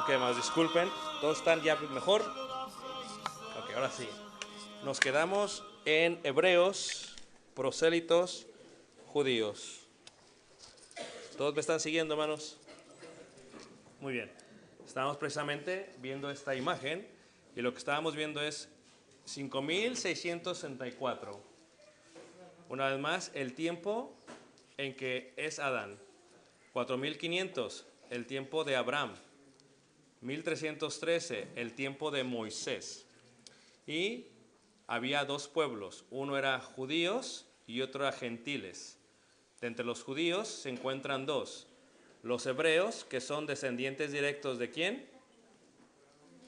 Ok, más disculpen, todos están ya mejor. Ok, ahora sí. Nos quedamos en hebreos, prosélitos, judíos. ¿Todos me están siguiendo, hermanos? Muy bien. Estamos precisamente viendo esta imagen y lo que estábamos viendo es 5664. Una vez más, el tiempo en que es Adán. 4500, el tiempo de Abraham. 1313, el tiempo de Moisés. Y había dos pueblos, uno era judíos y otro era gentiles. De entre los judíos se encuentran dos, los hebreos, que son descendientes directos ¿de quién?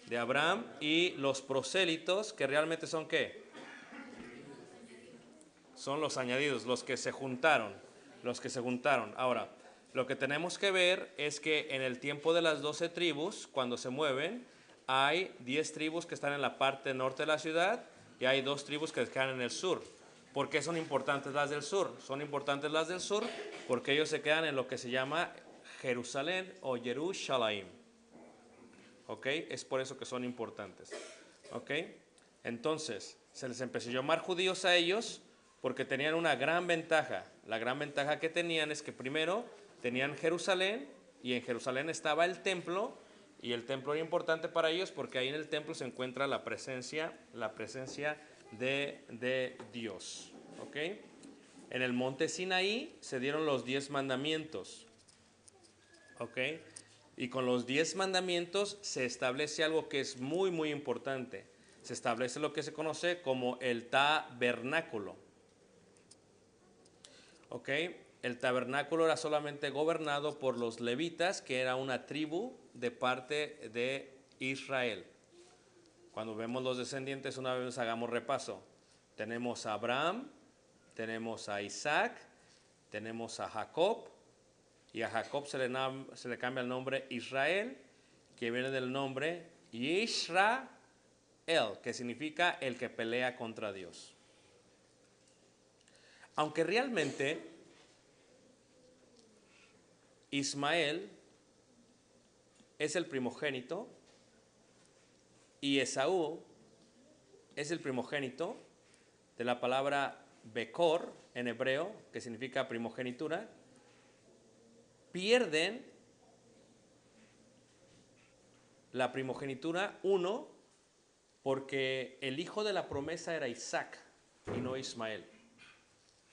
De Abraham, y los prosélitos, que realmente son ¿qué? Son los añadidos, los que se juntaron, Ahora, lo que tenemos que ver es que en el tiempo de las 12 tribus, cuando se mueven, hay 10 tribus que están en la parte norte de la ciudad y hay 2 tribus que quedan en el sur. ¿Por qué son importantes las del sur? Son importantes las del sur porque ellos se quedan en lo que se llama Jerusalén o Jerusalem. ¿Ok? Es por eso que son importantes. ¿Ok? Entonces, se les empezó a llamar judíos a ellos porque tenían una gran ventaja. La gran ventaja que tenían es que primero tenían Jerusalén y en Jerusalén estaba el templo y el templo era importante para ellos porque ahí en el templo se encuentra la presencia de Dios. ¿Ok? En el monte Sinaí se dieron los 10 mandamientos. ¿Ok? Y con los 10 mandamientos se establece algo que es muy, muy importante. Se establece lo que se conoce como el tabernáculo. ¿Ok? El tabernáculo era solamente gobernado por los levitas, que era una tribu de parte de Israel. Cuando vemos los descendientes, una vez hagamos repaso. Tenemos a Abraham, tenemos a Isaac, tenemos a Jacob, y a Jacob se le cambia el nombre Israel, que viene del nombre Yisrael, que significa el que pelea contra Dios. Aunque realmente Ismael es el primogénito y Esaú es el primogénito, de la palabra Bekor en hebreo, que significa primogenitura, pierden la primogenitura, uno, porque el hijo de la promesa era Isaac y no Ismael.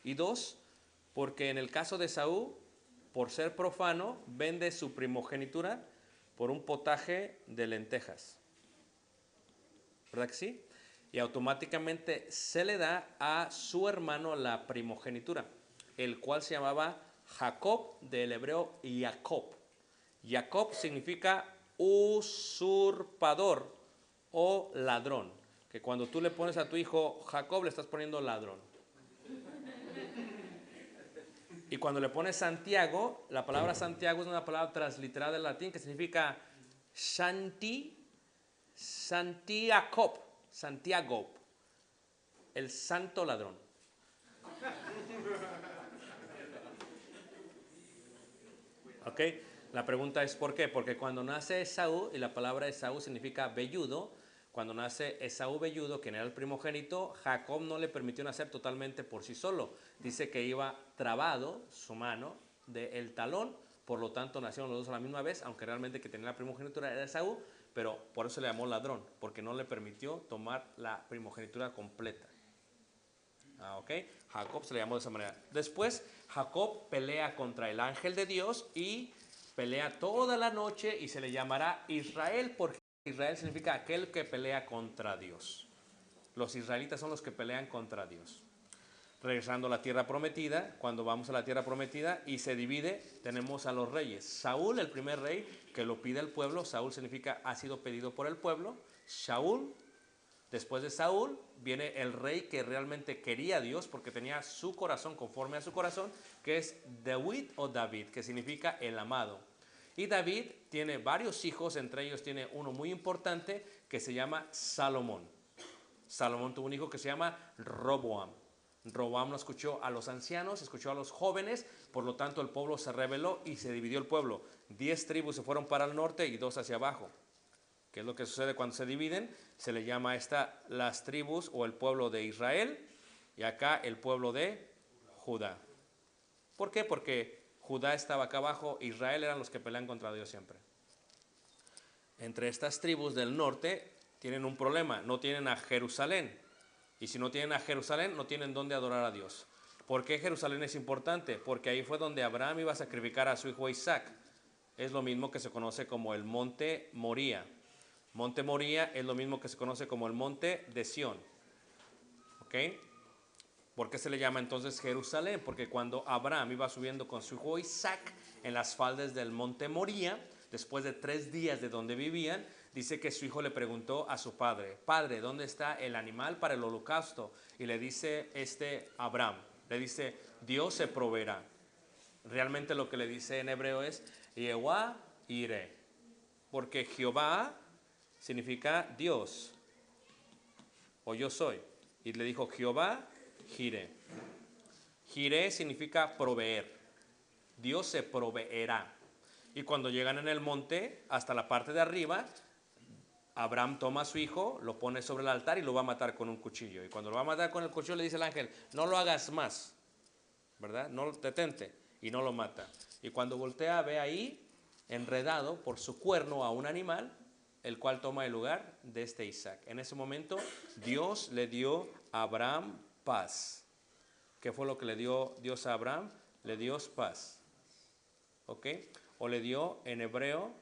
Y dos, porque en el caso de Esaú, por ser profano, vende su primogenitura por un potaje de lentejas. ¿Verdad que sí? Y automáticamente se le da a su hermano la primogenitura, el cual se llamaba Jacob, del hebreo Jacob. Jacob significa usurpador o ladrón. Que cuando tú le pones a tu hijo Jacob, le estás poniendo ladrón. Y cuando le pones Santiago, la palabra Santiago es una palabra transliterada del latín que significa Santiago, el santo ladrón. ¿Ok? La pregunta es ¿por qué? Porque cuando nace Esaú, y la palabra Esaú significa velludo, cuando nace Esaú velludo, quien era el primogénito, Jacob no le permitió nacer totalmente por sí solo. Dice que iba trabado su mano del talón, por lo tanto nacieron los dos a la misma vez, aunque realmente que tenía la primogenitura era Esaú, pero por eso le llamó ladrón, porque no le permitió tomar la primogenitura completa. ¿Ok? Jacob se le llamó de esa manera. Después Jacob pelea contra el ángel de Dios y pelea toda la noche y se le llamará Israel, porque Israel significa aquel que pelea contra Dios. Los israelitas son los que pelean contra Dios. Regresando a la tierra prometida, cuando vamos a la tierra prometida y se divide, tenemos a los reyes. Saúl, el primer rey que lo pide el pueblo. Saúl significa ha sido pedido por el pueblo. Saúl. Después de Saúl viene el rey que realmente quería a Dios porque tenía su corazón conforme a su corazón, que es David o David, que significa el amado. Y David tiene varios hijos, entre ellos tiene uno muy importante que se llama Salomón. Salomón tuvo un hijo que se llama Roboam. Roboam no escuchó a los ancianos, escuchó a los jóvenes, por lo tanto el pueblo se rebeló y se dividió el pueblo. 10 tribus se fueron para el norte y 2 hacia abajo. ¿Qué es lo que sucede cuando se dividen? Se le llama a las tribus o el pueblo de Israel y acá el pueblo de Judá. ¿Por qué? Porque Judá estaba acá abajo, Israel eran los que pelean contra Dios siempre. Entre estas tribus del norte tienen un problema, no tienen a Jerusalén. Y si no tienen a Jerusalén, no tienen dónde adorar a Dios. ¿Por qué Jerusalén es importante? Porque ahí fue donde Abraham iba a sacrificar a su hijo Isaac. Es lo mismo que se conoce como el monte Moría. Monte Moría es lo mismo que se conoce como el monte de Sión. ¿Ok? ¿Por qué se le llama entonces Jerusalén? Porque cuando Abraham iba subiendo con su hijo Isaac en las faldas del monte Moría, después de 3 días de donde vivían, dice que su hijo le preguntó a su padre, Padre, ¿dónde está el animal para el holocausto? Y le dice Abraham, le dice, Dios se proveerá. Realmente lo que le dice en hebreo es, Yehová iré. Porque Jehová significa Dios, o yo soy. Y le dijo, Jehová Jireh. Jireh significa proveer. Dios se proveerá. Y cuando llegan en el monte, hasta la parte de arriba, Abraham toma a su hijo, lo pone sobre el altar y lo va a matar con un cuchillo. Y cuando lo va a matar con el cuchillo le dice el ángel, no lo hagas más, ¿verdad? No detente. Y no lo mata. Y cuando voltea ve ahí, enredado por su cuerno a un animal, el cual toma el lugar de Isaac. En ese momento Dios le dio a Abraham paz. ¿Qué fue lo que le dio Dios a Abraham? Le dio paz. ¿Ok? O le dio, en hebreo,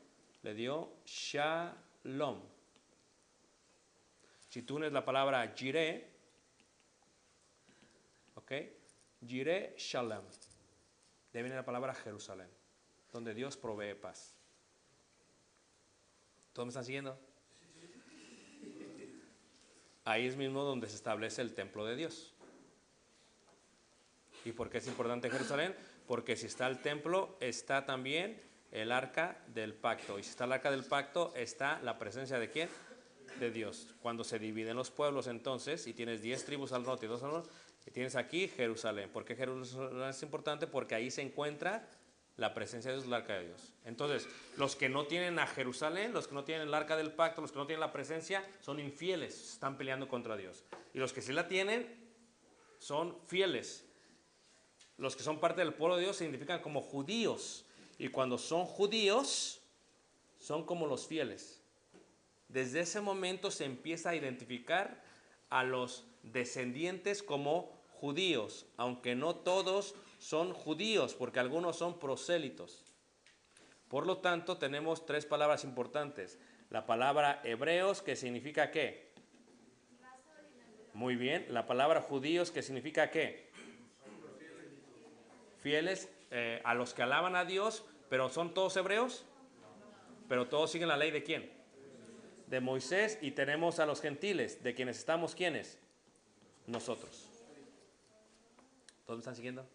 le dio shalom. Si tú unes la palabra jireh, ¿ok? Jireh shalom. De ahí viene la palabra Jerusalén, donde Dios provee paz. ¿Todos me están siguiendo? Ahí es mismo donde se establece el templo de Dios. ¿Y por qué es importante Jerusalén? Porque si está el templo, está también el arca del pacto. Y si está el arca del pacto, está la presencia de ¿quién? De Dios. Cuando se dividen los pueblos entonces, y tienes 10 tribus al norte y 2 al norte, y tienes aquí Jerusalén. ¿Por qué Jerusalén es importante? Porque ahí se encuentra la presencia de Dios, el arca de Dios. Entonces, los que no tienen a Jerusalén, los que no tienen el arca del pacto, los que no tienen la presencia, son infieles, están peleando contra Dios. Y los que sí la tienen, son fieles. Los que son parte del pueblo de Dios se identifican como judíos. Y cuando son judíos, son como los fieles. Desde ese momento se empieza a identificar a los descendientes como judíos, aunque no todos son judíos, porque algunos son prosélitos. Por lo tanto, tenemos 3 palabras importantes. La palabra hebreos, que significa ¿qué? Muy bien. La palabra judíos, que significa ¿qué? Fieles a los que alaban a Dios, pero ¿son todos hebreos? Pero todos siguen la ley ¿de quién? De Moisés. Y tenemos a los gentiles, de quienes estamos ¿quiénes? Nosotros. ¿Todos me están siguiendo?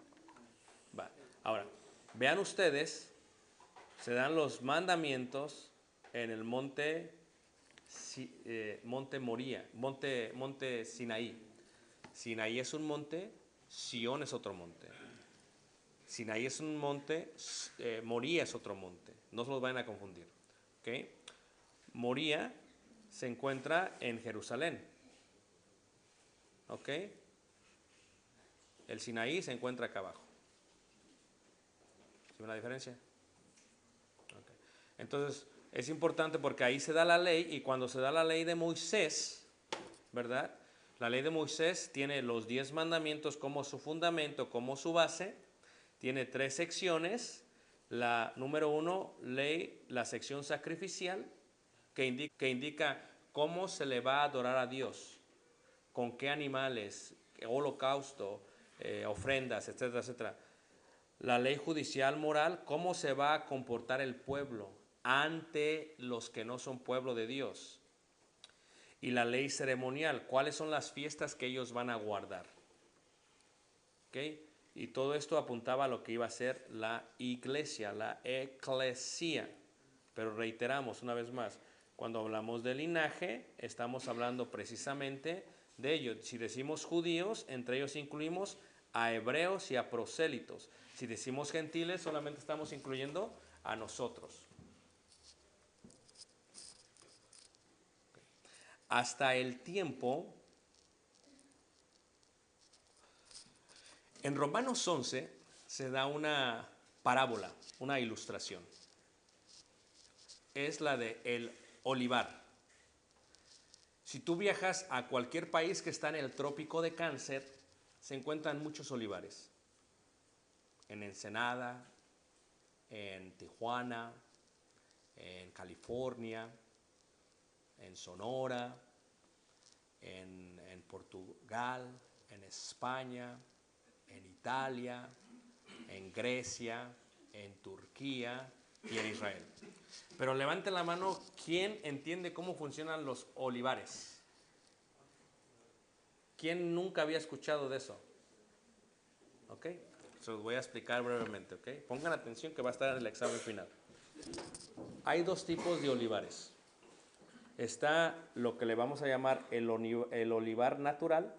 Va. Ahora, vean ustedes, se dan los mandamientos en el monte Moría, monte Sinaí. Sinaí es un monte, Sión es otro monte. Sinaí es un monte, Moría es otro monte. No se los vayan a confundir. ¿Okay? Moría se encuentra en Jerusalén. ¿Ok? El Sinaí se encuentra acá abajo. ¿Sí ven la diferencia? Okay. Entonces, es importante porque ahí se da la ley, y cuando se da la ley de Moisés, ¿verdad? La ley de Moisés tiene los 10 mandamientos como su fundamento, como su base. Tiene 3 secciones. La número 1, ley, la sección sacrificial, que indica cómo se le va a adorar a Dios, con qué animales, holocausto, ofrendas, etcétera, etcétera. La ley judicial moral, cómo se va a comportar el pueblo ante los que no son pueblo de Dios. Y la ley ceremonial, cuáles son las fiestas que ellos van a guardar. ¿Okay? Y todo esto apuntaba a lo que iba a ser la iglesia, la eclesia. Pero reiteramos una vez más, cuando hablamos de linaje, estamos hablando precisamente de ello. Si decimos judíos, entre ellos incluimos a hebreos y a prosélitos. Si decimos gentiles, solamente estamos incluyendo a nosotros. Hasta el tiempo, en Romanos 11 se da una parábola, una ilustración. Es la de el olivar. Si tú viajas a cualquier país que está en el trópico de Cáncer, se encuentran muchos olivares. En Ensenada, en Tijuana, en California, en Sonora, en Portugal, en España, en Italia, en Grecia, en Turquía y en Israel. Pero levanten la mano, ¿quién entiende cómo funcionan los olivares? ¿Quién nunca había escuchado de eso? ¿Ok? Se los voy a explicar brevemente, ¿ok? Pongan atención que va a estar en el examen final. Hay dos tipos de olivares. Está lo que le vamos a llamar el olivar natural.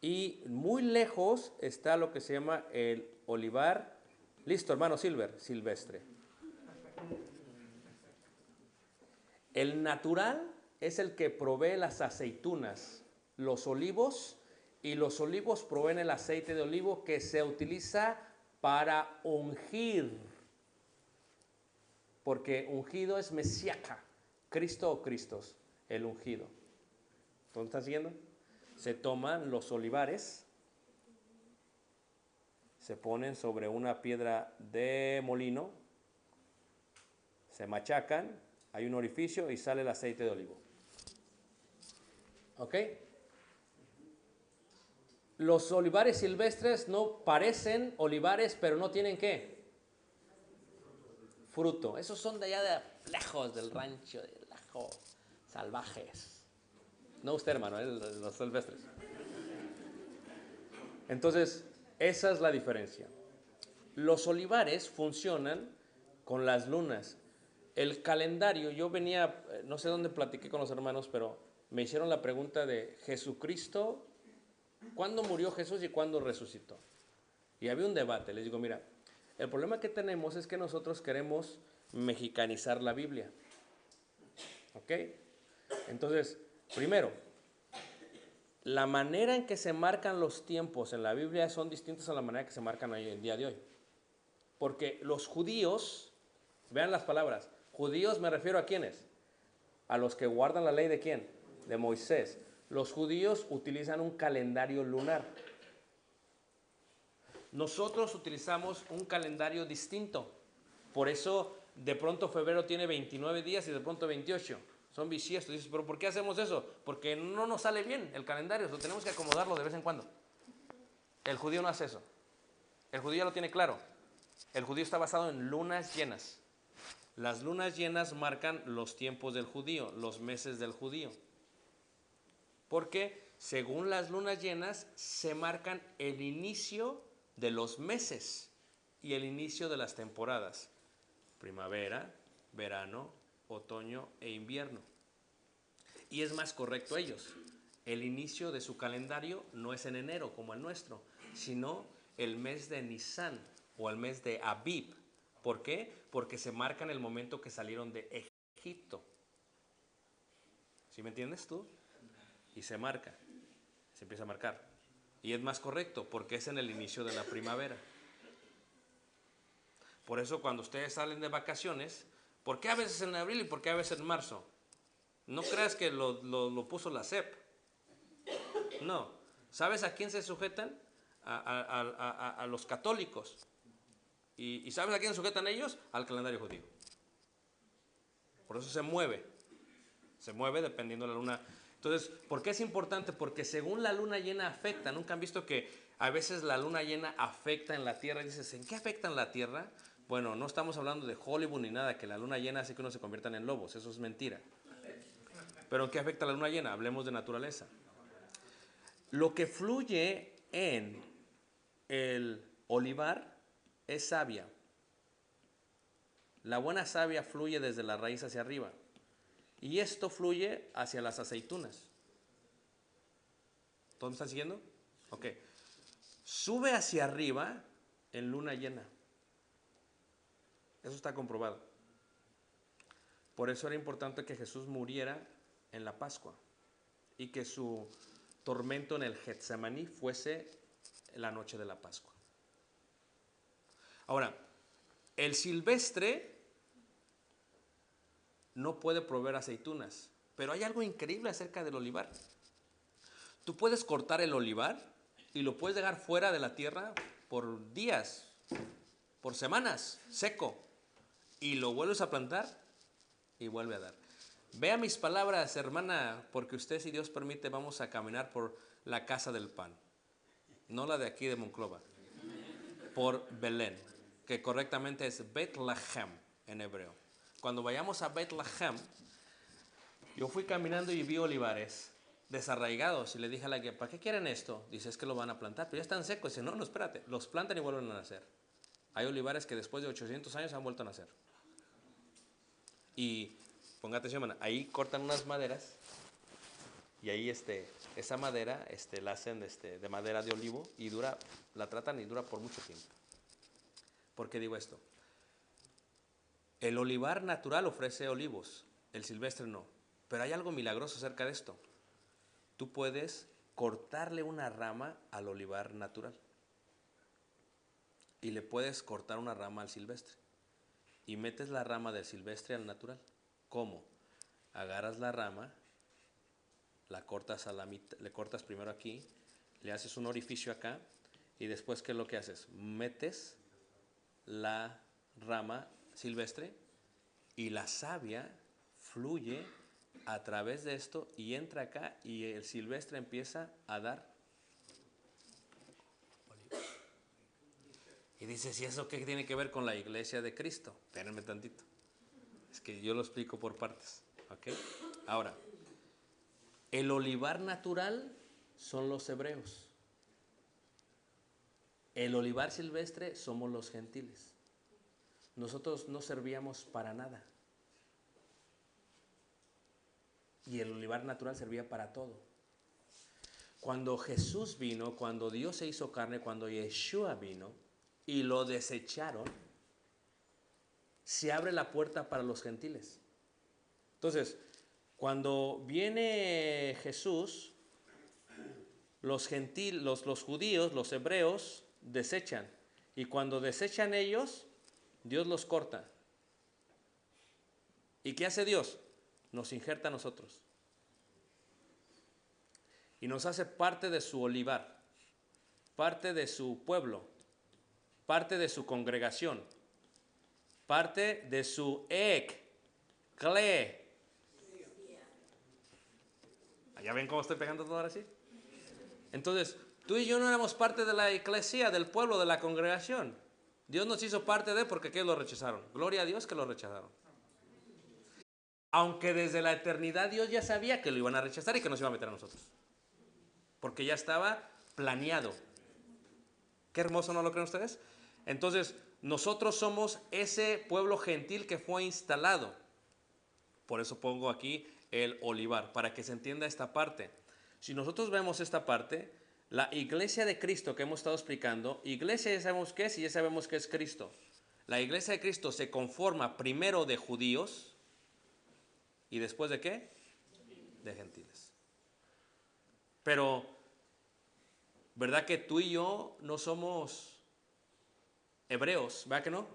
Y muy lejos está lo que se llama el olivar, listo hermano silvestre. El natural es el que provee las aceitunas, los olivos, y los olivos proveen el aceite de olivo que se utiliza para ungir, porque ungido es Mesiaca, Cristo o Cristos, el ungido. ¿Dónde están siguiendo? Se toman los olivares, se ponen sobre una piedra de molino, se machacan, hay un orificio y sale el aceite de olivo. ¿Ok? Los olivares silvestres no parecen olivares, pero no tienen ¿qué? Fruto. Esos son de allá de lejos del rancho, de lejos, salvajes. No usted, hermano, los silvestres. Entonces, esa es la diferencia. Los olivares funcionan con las lunas. El calendario, yo venía, no sé dónde platiqué con los hermanos, pero me hicieron la pregunta de Jesucristo, ¿cuándo murió Jesús y cuándo resucitó? Y había un debate. Les digo, mira, el problema que tenemos es que nosotros queremos mexicanizar la Biblia. ¿Ok? Entonces, primero, la manera en que se marcan los tiempos en la Biblia son distintas a la manera que se marcan hoy, el día de hoy. Porque los judíos, vean las palabras, judíos me refiero a quiénes, a los que guardan la ley de quién, de Moisés. Los judíos utilizan un calendario lunar. Nosotros utilizamos un calendario distinto. Por eso de pronto febrero tiene 29 días y de pronto 28. Son bisiestos. Dices, pero ¿por qué hacemos eso? Porque no nos sale bien el calendario. Tenemos que acomodarlo de vez en cuando. El judío no hace eso. El judío ya lo tiene claro. El judío está basado en lunas llenas. Las lunas llenas marcan los tiempos del judío, los meses del judío. Porque según las lunas llenas se marcan el inicio de los meses y el inicio de las temporadas. Primavera, verano, otoño e invierno. Y es más correcto ellos. El inicio de su calendario no es en enero como el nuestro, sino el mes de Nisan o el mes de Abib. ¿Por qué? Porque se marca en el momento que salieron de Egipto. ¿Sí me entiendes tú? Y se marca, se empieza a marcar. Y es más correcto porque es en el inicio de la primavera. Por eso cuando ustedes salen de vacaciones, ¿por qué a veces en abril y por qué a veces en marzo? No creas que lo puso la SEP. No. ¿Sabes a quién se sujetan? A los católicos. ¿Y sabes a quién se sujetan ellos? Al calendario judío. Por eso se mueve. Se mueve dependiendo de la luna. Entonces, ¿por qué es importante? Porque según la luna llena afecta. ¿Nunca han visto que a veces la luna llena afecta en la Tierra? Y dices, ¿en qué afecta en la Tierra? Bueno, no estamos hablando de Hollywood ni nada, que la luna llena hace que uno se conviertan en lobos. Eso es mentira. ¿Pero en qué afecta la luna llena? Hablemos de naturaleza. Lo que fluye en el olivar es savia. La buena savia fluye desde la raíz hacia arriba. Y esto fluye hacia las aceitunas. ¿Todos me están siguiendo? Ok. Sube hacia arriba en luna llena. Eso está comprobado. Por eso era importante que Jesús muriera en la Pascua y que su tormento en el Getsemaní fuese la noche de la Pascua. Ahora, el silvestre no puede proveer aceitunas, pero hay algo increíble acerca del olivar. Tú puedes cortar el olivar y lo puedes dejar fuera de la tierra por días, por semanas, seco, y lo vuelves a plantar y vuelve a dar. Vea mis palabras, hermana, porque usted, si Dios permite, vamos a caminar por la casa del pan, no la de aquí de Monclova, por Belén, que correctamente es Bethlehem en hebreo. Cuando vayamos a Bethlehem, yo fui caminando y vi olivares desarraigados y le dije a la guía, ¿para qué quieren esto? Dice, es que lo van a plantar, pero ya están secos. Dice, no, no, espérate, los plantan y vuelven a nacer. Hay olivares que después de 800 años han vuelto a nacer. Y ponga atención, hermana, ahí cortan unas maderas y ahí esa madera la hacen de madera de olivo y la tratan y dura por mucho tiempo. ¿Por qué digo esto? El olivar natural ofrece olivos, el silvestre no. Pero hay algo milagroso acerca de esto. Tú puedes cortarle una rama al olivar natural y le puedes cortar una rama al silvestre y metes la rama del silvestre al natural. ¿Cómo? Agarras la rama, la cortas a la mitad, le cortas primero aquí, le haces un orificio acá y después, ¿qué es lo que haces? Metes la rama silvestre y la savia fluye a través de esto y entra acá y el silvestre empieza a dar. Y dices, ¿y eso qué tiene que ver con la iglesia de Cristo? Espérenme tantito. Es que yo lo explico por partes. ¿Ok? Ahora, el olivar natural son los hebreos. El olivar silvestre somos los gentiles. Nosotros no servíamos para nada. Y el olivar natural servía para todo. Cuando Jesús vino, cuando Dios se hizo carne, cuando Yeshua vino y lo desecharon, se abre la puerta para los gentiles. Entonces, cuando viene Jesús, los judíos, los hebreos, desechan. Y cuando desechan ellos, Dios los corta. ¿Y qué hace Dios? Nos injerta a nosotros. Y nos hace parte de su olivar, parte de su pueblo, parte de su congregación, parte de su cle. ¿Ya ven cómo estoy pegando todo ahora sí? Entonces, tú y yo no éramos parte de la iglesia, del pueblo, de la congregación. Dios nos hizo parte de, porque ¿qué lo rechazaron? Gloria a Dios que lo rechazaron. Aunque desde la eternidad Dios ya sabía que lo iban a rechazar y que nos iba a meter a nosotros. Porque ya estaba planeado. Qué hermoso, ¿no lo creen ustedes? Entonces, nosotros somos ese pueblo gentil que fue instalado. Por eso pongo aquí el olivar, para que se entienda esta parte. Si nosotros vemos esta parte, la iglesia de Cristo que hemos estado explicando, iglesia ya sabemos qué es y ya sabemos qué es Cristo. La iglesia de Cristo se conforma primero de judíos y después de qué? De gentiles. Pero, ¿verdad que tú y yo no somos hebreos? ¿Verdad que no?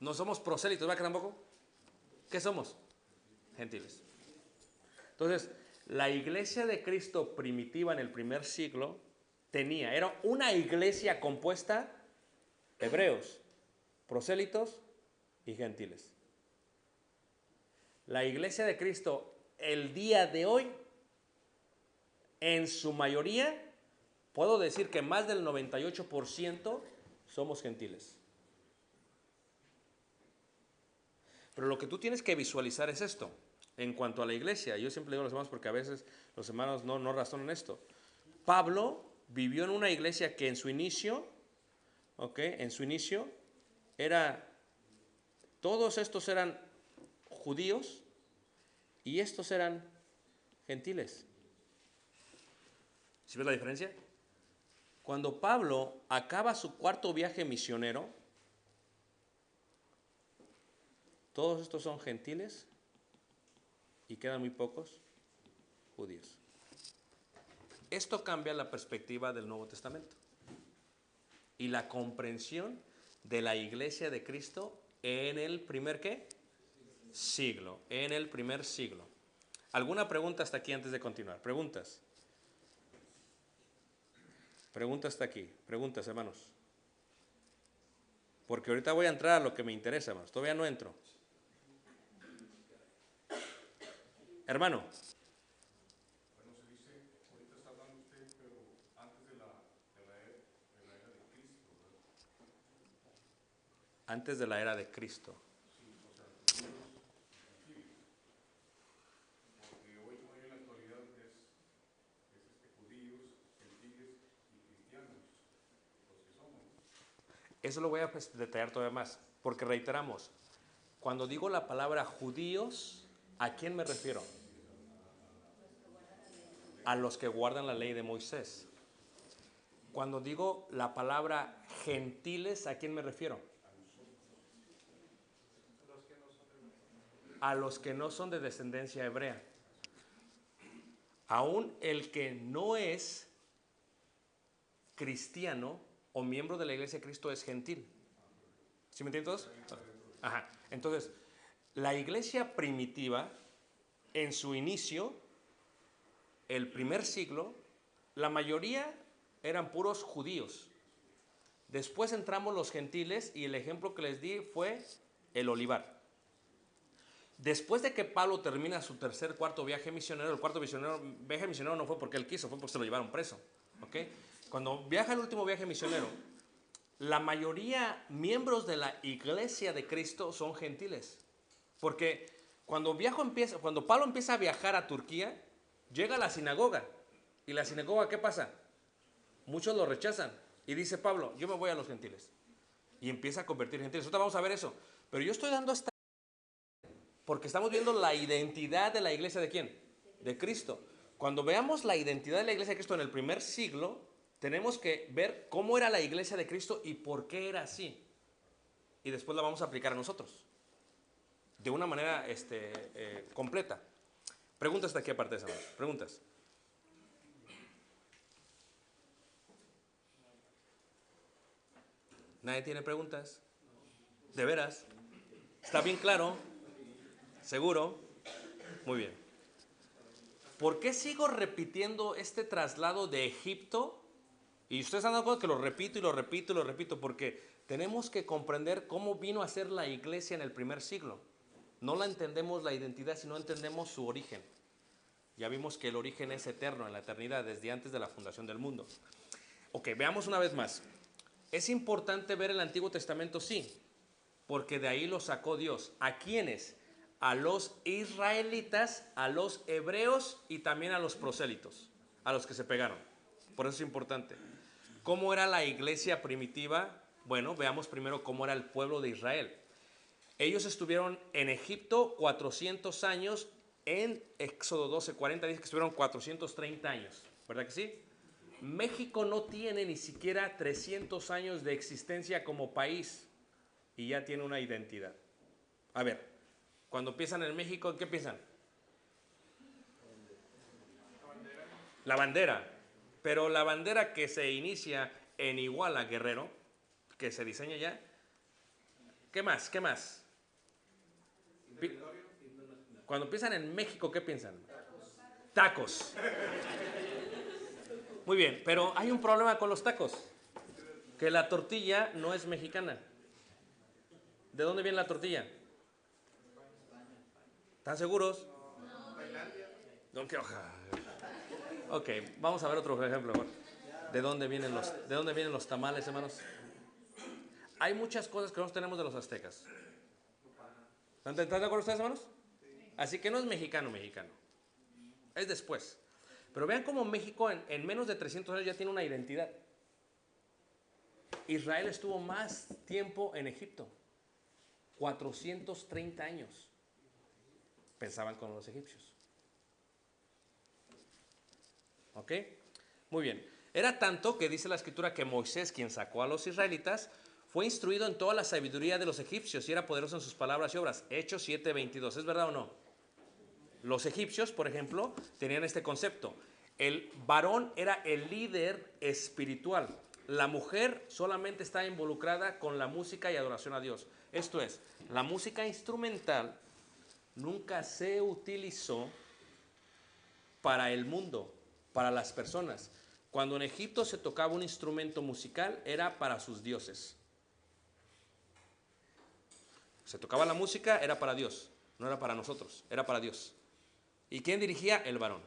No somos prosélitos, ¿verdad que tampoco? ¿Qué somos? Gentiles. Entonces, la iglesia de Cristo primitiva en el primer siglo era una iglesia compuesta de hebreos, prosélitos y gentiles. La iglesia de Cristo el día de hoy, en su mayoría, puedo decir que más del 98% somos gentiles. Pero lo que tú tienes que visualizar es esto. En cuanto a la iglesia, yo siempre digo a los hermanos porque a veces los hermanos no razonan esto. Pablo vivió en una iglesia que en su inicio, todos estos eran judíos y estos eran gentiles. ¿Sí ves la diferencia? Cuando Pablo acaba su cuarto viaje misionero, Todos estos son gentiles y quedan muy pocos judíos. Esto cambia la perspectiva del Nuevo Testamento y la comprensión de la iglesia de Cristo en el primer ¿qué? Siglo. En el primer siglo. ¿Alguna pregunta hasta aquí antes de continuar? ¿Preguntas? Preguntas hasta aquí. Preguntas, hermanos. Porque ahorita voy a entrar a lo que me interesa, hermanos. Todavía no entro. Hermano. Bueno, se dice, ahorita está hablando usted, pero antes de la era de Cristo, ¿verdad? Antes de la era de Cristo. Sí, o sea, judíos y gentiles. Porque hoy en la actualidad es judíos, gentiles y cristianos, los que somos. Eso lo voy a detallar todavía más, porque reiteramos, cuando digo la palabra judíos, ¿a quién me refiero? A los que guardan la ley de Moisés. Cuando digo la palabra gentiles, ¿a quién me refiero? A los que no son de descendencia hebrea. Aún el que no es cristiano o miembro de la iglesia de Cristo es gentil. ¿Sí me entienden todos? Ajá. Entonces, la iglesia primitiva, en su inicio, el primer siglo, la mayoría eran puros judíos. Después entramos los gentiles y el ejemplo que les di fue el olivar. Después de que Pablo termina su cuarto viaje misionero, el cuarto viaje misionero no fue porque él quiso, fue porque se lo llevaron preso. ¿Okay? Cuando viaja el último viaje misionero, la mayoría miembros de la iglesia de Cristo son gentiles. Porque cuando Pablo empieza a viajar a Turquía, llega a la sinagoga. ¿Y la sinagoga qué pasa? Muchos lo rechazan. Y dice Pablo, yo me voy a los gentiles. Y empieza a convertir gentiles. Ahorita vamos a ver eso. Pero yo estoy dando esta... Porque estamos viendo la identidad de la iglesia ¿de quién? De Cristo. Cuando veamos la identidad de la iglesia de Cristo en el primer siglo, tenemos que ver cómo era la iglesia de Cristo y por qué era así. Y después la vamos a aplicar a nosotros. De una manera completa. Preguntas hasta aquí aparte de esa mano. Preguntas. ¿Nadie tiene preguntas? ¿De veras? ¿Está bien claro? ¿Seguro? Muy bien. ¿Por qué sigo repitiendo este traslado de Egipto? Y ustedes han dado cuenta que lo repito y lo repito y lo repito, porque tenemos que comprender cómo vino a ser la iglesia en el primer siglo. No la entendemos la identidad, sino entendemos su origen. Ya vimos que el origen es eterno, en la eternidad, desde antes de la fundación del mundo. Ok, veamos una vez más. ¿Es importante ver el Antiguo Testamento? Sí, porque de ahí lo sacó Dios. ¿A quiénes? A los israelitas, a los hebreos y también a los prosélitos, a los que se pegaron. Por eso es importante. ¿Cómo era la iglesia primitiva? Bueno, veamos primero cómo era el pueblo de Israel. Ellos estuvieron en Egipto 400 años, en Éxodo 12:40 dice que estuvieron 430 años, ¿verdad que sí? México no tiene ni siquiera 300 años de existencia como país y ya tiene una identidad. A ver, cuando piensan en México, ¿en qué piensan? La bandera. Pero la bandera que se inicia en Iguala, Guerrero, que se diseña ya. ¿Qué más? ¿Qué más? Cuando piensan en México, ¿qué piensan? Tacos. Muy bien, pero hay un problema con los tacos. Que la tortilla no es mexicana. ¿De dónde viene la tortilla? ¿Están seguros? No, qué hoja. Ok, vamos a ver otro ejemplo. ¿De dónde vienen los tamales, hermanos? Hay muchas cosas que nosotros tenemos de los aztecas. ¿Están de acuerdo ustedes, hermanos? Así que no es mexicano. Es después. Pero vean cómo México en menos de 300 años ya tiene una identidad. Israel estuvo más tiempo en Egipto. 430 años. Pensaban con los egipcios. ¿Ok? Muy bien. Era tanto que dice la escritura que Moisés, quien sacó a los israelitas, fue instruido en toda la sabiduría de los egipcios y era poderoso en sus palabras y obras. Hechos 7:22. ¿Es verdad o no? Los egipcios, por ejemplo, tenían este concepto. El varón era el líder espiritual. La mujer solamente está involucrada con la música y adoración a Dios. Esto es, la música instrumental nunca se utilizó para el mundo, para las personas. Cuando en Egipto se tocaba un instrumento musical, era para sus dioses. Se tocaba la música, era para Dios, no era para nosotros, era para Dios. ¿Y quién dirigía? El varón.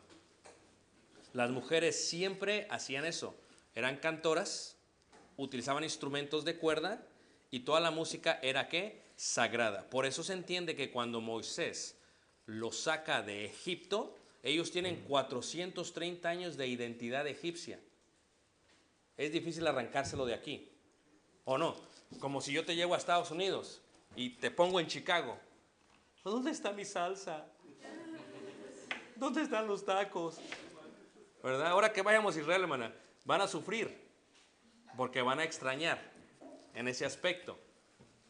Las mujeres siempre hacían eso. Eran cantoras, utilizaban instrumentos de cuerda y toda la música era ¿qué? Sagrada. Por eso se entiende que cuando Moisés los saca de Egipto, ellos tienen 430 años de identidad egipcia. Es difícil arrancárselo de aquí, ¿o no? Como si yo te llevo a Estados Unidos y te pongo en Chicago. ¿Dónde está mi salsa? ¿Dónde están los tacos? ¿Verdad? Ahora que vayamos a Israel, hermana, van a sufrir porque van a extrañar en ese aspecto.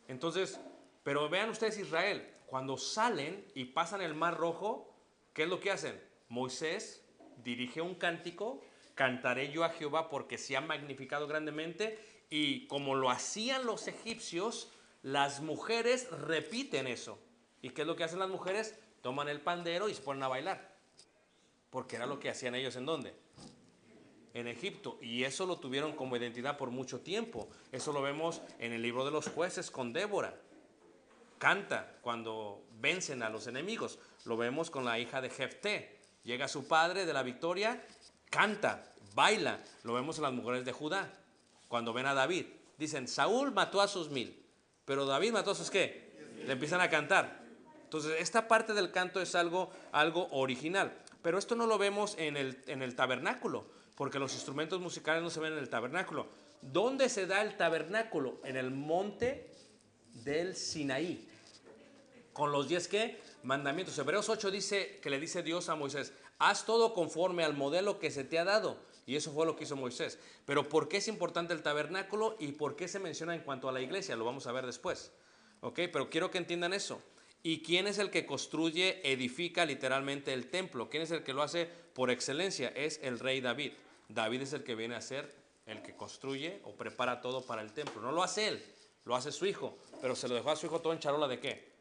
Entonces, pero vean ustedes Israel, cuando salen y pasan el Mar Rojo, ¿qué es lo que hacen? Moisés dirige un cántico, cantaré yo a Jehová porque se ha magnificado grandemente, y como lo hacían los egipcios, las mujeres repiten eso. ¿Y qué es lo que hacen las mujeres? Toman el pandero y se ponen a bailar. Porque era lo que hacían ellos ¿en dónde? En Egipto. Y eso lo tuvieron como identidad por mucho tiempo. Eso lo vemos en el libro de los jueces con Débora. Canta cuando vencen a los enemigos. Lo vemos con la hija de Jefté. Llega su padre de la victoria, canta, baila. Lo vemos en las mujeres de Judá. Cuando ven a David, dicen, Saúl mató a sus 1000, pero David mató a sus ¿qué? Le empiezan a cantar. Entonces, esta parte del canto es algo original. Pero esto no lo vemos en el tabernáculo, porque los instrumentos musicales no se ven en el tabernáculo. ¿Dónde se da el tabernáculo? En el monte del Sinaí. Con los 10 ¿qué? Mandamientos. Hebreos 8 dice que le dice Dios a Moisés, haz todo conforme al modelo que se te ha dado. Y eso fue lo que hizo Moisés. Pero ¿por qué es importante el tabernáculo y por qué se menciona en cuanto a la iglesia? Lo vamos a ver después. ¿Ok? Pero quiero que entiendan eso. ¿Y quién es el que construye, edifica literalmente el templo? ¿Quién es el que lo hace por excelencia? Es el rey David. David es el que viene a ser el que construye o prepara todo para el templo. No lo hace él, lo hace su hijo. Pero se lo dejó a su hijo todo en charola ¿de qué?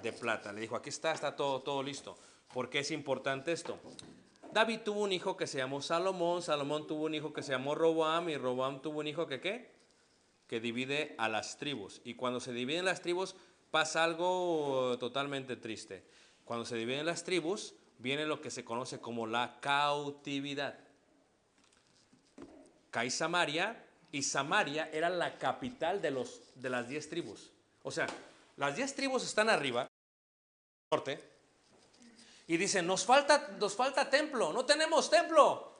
De plata. Le dijo, aquí está todo listo. ¿Por qué es importante esto? David tuvo un hijo que se llamó Salomón. Salomón tuvo un hijo que se llamó Roboam. Y Roboam tuvo un hijo que ¿qué? Que divide a las tribus. Y cuando se dividen las tribus, pasa algo totalmente triste. Cuando se dividen las tribus, viene lo que se conoce como la cautividad. Cae Samaria, y Samaria era la capital de las 10 tribus. O sea, las 10 tribus están arriba, norte, y dicen, nos falta templo, no tenemos templo.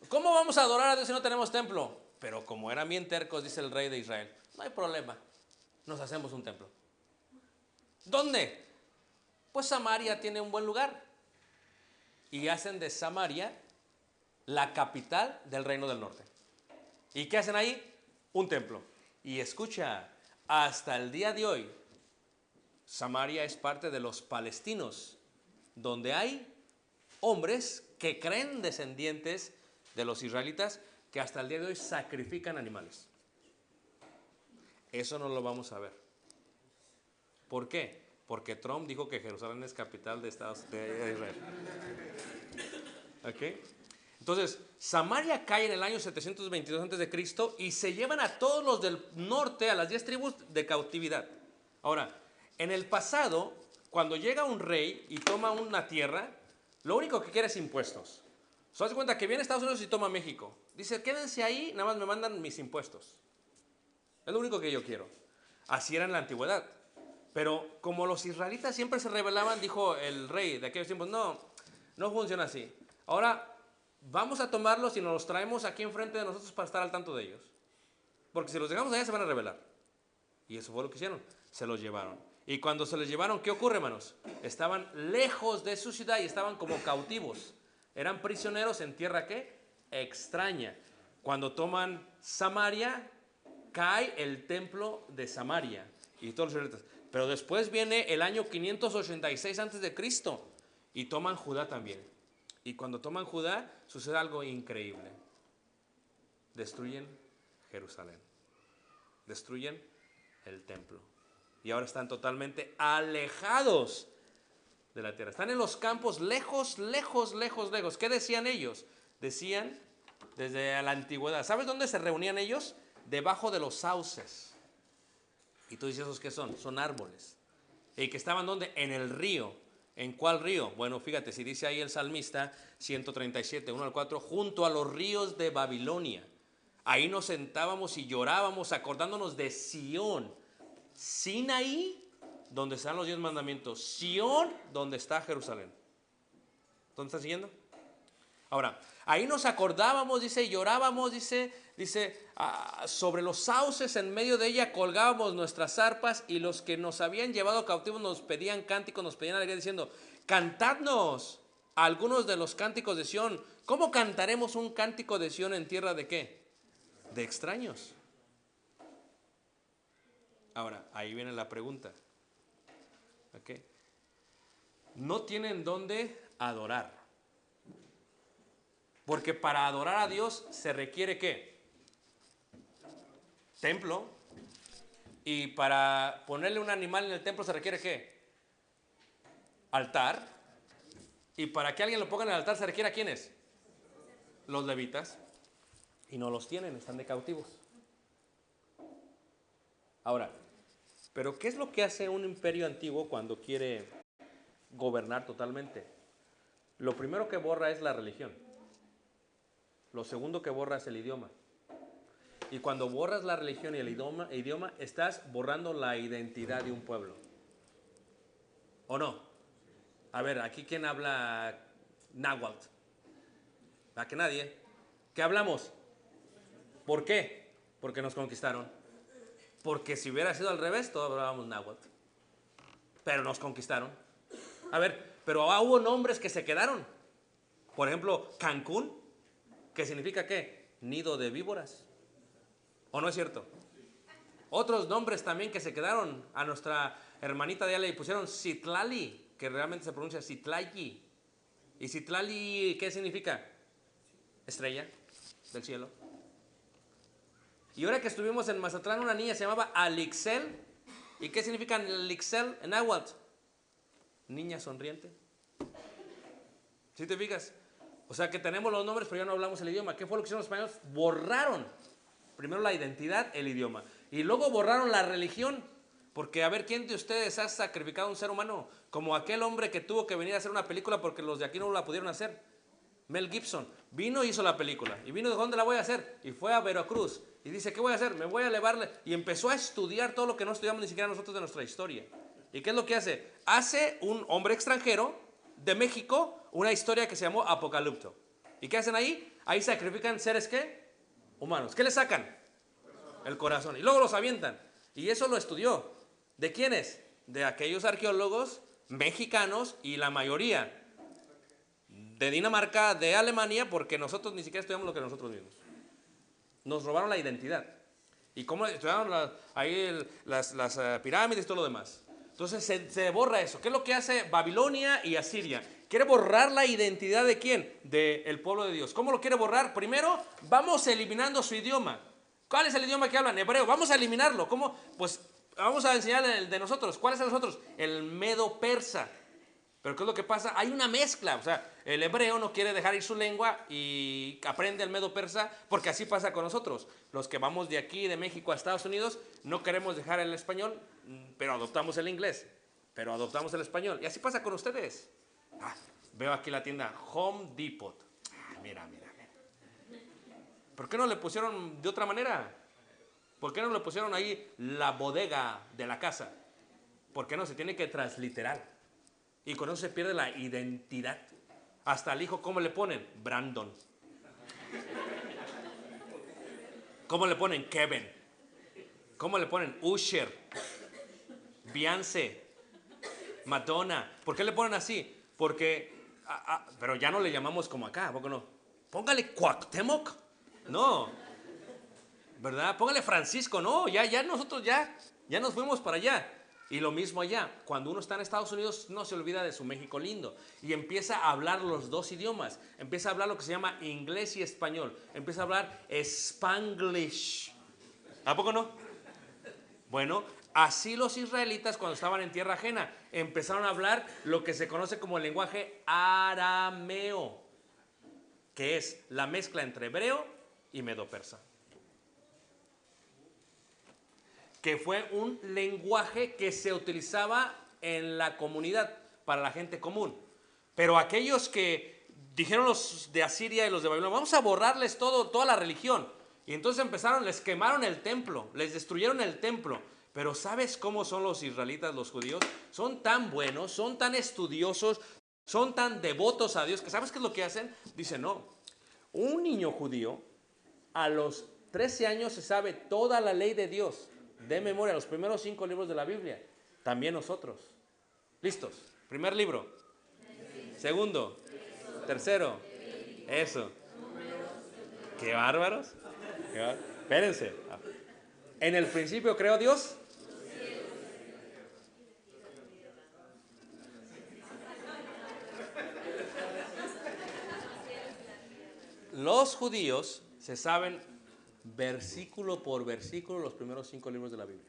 ¿Cómo vamos a adorar a Dios si no tenemos templo? Pero como eran bien tercos, dice el rey de Israel, no hay problema, nos hacemos un templo. ¿Dónde? Pues Samaria tiene un buen lugar. Y hacen de Samaria la capital del reino del norte. ¿Y qué hacen ahí? Un templo. Y escucha, hasta el día de hoy, Samaria es parte de los palestinos, donde hay hombres que creen descendientes de los israelitas que hasta el día de hoy sacrifican animales. Eso no lo vamos a ver. ¿Por qué? Porque Trump dijo que Jerusalén es capital de Israel. ¿Ok? Entonces, Samaria cae en el año 722 a.C. y se llevan a todos los del norte, a las 10 tribus, de cautividad. Ahora, en el pasado, cuando llega un rey y toma una tierra, lo único que quiere es impuestos. ¿Se das cuenta que viene a Estados Unidos y toma México? Dice, quédense ahí, nada más me mandan mis impuestos. Es lo único que yo quiero. Así era en la antigüedad. Pero como los israelitas siempre se rebelaban, dijo el rey de aquellos tiempos, no funciona así. Ahora vamos a tomarlos y nos los traemos aquí enfrente de nosotros para estar al tanto de ellos. Porque si los dejamos allá se van a rebelar. Y eso fue lo que hicieron. Se los llevaron. Y cuando se les llevaron, ¿qué ocurre, hermanos? Estaban lejos de su ciudad y estaban como cautivos. Eran prisioneros en tierra, ¿qué? Extraña. Cuando toman Samaria, cae el templo de Samaria y todos los israelitas. Pero después viene el año 586 antes de Cristo y toman Judá también. Y cuando toman Judá sucede algo increíble. Destruyen Jerusalén. Destruyen el templo. Y ahora están totalmente alejados de la tierra. Están en los campos lejos, lejos, lejos, lejos. ¿Qué decían ellos? Decían desde la antigüedad. ¿Sabes dónde se reunían ellos? Debajo de los sauces. Y tú dices, ¿esos qué son? Son árboles. ¿Y que estaban dónde? En el río. ¿En cuál río? Bueno, fíjate, si dice ahí el salmista 137, 1 al 4, junto a los ríos de Babilonia. Ahí nos sentábamos y llorábamos acordándonos de Sión. Sinaí, donde están los 10 mandamientos. Sión, donde está Jerusalén. ¿Dónde están siguiendo? Ahora, ahí nos acordábamos, dice, llorábamos, dice, sobre los sauces en medio de ella colgábamos nuestras arpas y los que nos habían llevado cautivos nos pedían cánticos, nos pedían alegría diciendo, cantadnos algunos de los cánticos de Sión. ¿Cómo cantaremos un cántico de Sión en tierra de qué? De extraños. Ahora, ahí viene la pregunta. ¿Okay? No tienen dónde adorar. Porque para adorar a Dios se requiere ¿qué? Templo. Y para ponerle un animal en el templo se requiere ¿qué? Altar. Y para que alguien lo ponga en el altar se requiere ¿a quiénes? Los levitas. Y no los tienen, están de cautivos. Ahora, pero ¿qué es lo que hace un imperio antiguo cuando quiere gobernar totalmente? Lo primero que borra es la religión. Lo segundo que borra es el idioma. Y cuando borras la religión y el idioma, estás borrando la identidad de un pueblo. ¿O no? A ver, aquí ¿quién habla náhuatl? ¿A que nadie? ¿Qué hablamos? ¿Por qué? Porque nos conquistaron. Porque si hubiera sido al revés, todos hablábamos náhuatl. Pero nos conquistaron. A ver, pero hubo nombres que se quedaron. Por ejemplo, Cancún, que significa ¿qué? Nido de víboras. ¿O no es cierto? Otros nombres también que se quedaron. A nuestra hermanita de allá le pusieron Citlali, que realmente se pronuncia Citlali. ¿Y Citlali qué significa? Estrella del cielo. Y ahora que estuvimos en Mazatlán, una niña se llamaba Alixel. ¿Y qué significa Alixel en náhuatl? Niña sonriente. ¿Sí te fijas? O sea que tenemos los nombres, pero ya no hablamos el idioma. ¿Qué fue lo que hicieron los españoles? Borraron primero la identidad, el idioma. Y luego borraron la religión. Porque a ver, ¿quién de ustedes ha sacrificado a un ser humano? Como aquel hombre que tuvo que venir a hacer una película porque los de aquí no la pudieron hacer. Mel Gibson vino e hizo la película. Y vino, ¿de dónde la voy a hacer? Y fue a Veracruz. Y dice, ¿qué voy a hacer? Me voy a elevarle. Y empezó a estudiar todo lo que no estudiamos ni siquiera nosotros de nuestra historia. ¿Y qué es lo que hace? Hace un hombre extranjero de México una historia que se llamó Apocalipto. ¿Y qué hacen ahí? Ahí sacrifican seres ¿qué? Humanos. ¿Qué le sacan? El corazón. Y luego los avientan. Y eso lo estudió. ¿De quiénes? De aquellos arqueólogos mexicanos y la mayoría de Dinamarca, de Alemania, porque nosotros ni siquiera estudiamos lo que nosotros mismos. Nos robaron la identidad. ¿Y cómo estudiaron ahí las pirámides y todo lo demás? Entonces se borra eso. ¿Qué es lo que hace Babilonia y Asiria? Quiere borrar la identidad ¿de quién? Del pueblo de Dios. ¿Cómo lo quiere borrar? Primero, vamos eliminando su idioma. ¿Cuál es el idioma que hablan? Hebreo. Vamos a eliminarlo. ¿Cómo? Pues vamos a enseñar el de nosotros. ¿Cuál es el de nosotros? El medo-persa. Pero ¿qué es lo que pasa? Hay una mezcla. O sea, el hebreo no quiere dejar ir su lengua y aprende el medo-persa, porque así pasa con nosotros. Los que vamos de aquí, de México a Estados Unidos, no queremos dejar el español, pero adoptamos el inglés, pero adoptamos el español. Y así pasa con ustedes. Veo aquí la tienda Home Depot. Mira. ¿Por qué no le pusieron de otra manera? ¿Por qué no le pusieron ahí la bodega de la casa? ¿Por qué no? Se tiene que transliterar. Y con eso se pierde la identidad. Hasta al hijo, ¿cómo le ponen? Brandon. ¿Cómo le ponen? Kevin. ¿Cómo le ponen? Usher. Beyoncé. Madonna. ¿Por qué le ponen así? Porque, pero ya no le llamamos como acá, ¿por qué no? Póngale Cuauhtémoc. No. ¿verdad? Póngale Francisco, no, ya nosotros ya nos fuimos para allá. Y lo mismo allá, cuando uno está en Estados Unidos no se olvida de su México lindo y empieza a hablar los dos idiomas, empieza a hablar lo que se llama inglés y español, empieza a hablar Spanglish. ¿A poco no? Bueno, así los israelitas cuando estaban en tierra ajena empezaron a hablar lo que se conoce como el lenguaje arameo, que es la mezcla entre hebreo y medo-persa, que fue un lenguaje que se utilizaba en la comunidad para la gente común. Pero aquellos que dijeron los de Asiria y los de Babilonia, vamos a borrarles toda la religión. Y entonces empezaron, les quemaron el templo, les destruyeron el templo. Pero ¿sabes cómo son los israelitas, los judíos? Son tan buenos, son tan estudiosos, son tan devotos a Dios, que ¿sabes qué es lo que hacen? Dicen, no, un niño judío a los 13 años se sabe toda la ley de Dios, de memoria, los primeros 5 libros de la Biblia. También nosotros. ¿Listos? Primer libro. Segundo. Tercero. Eso. ¡Qué bárbaros! Espérense. En el principio creó Dios. Los judíos se saben versículo por versículo los primeros 5 libros de la Biblia.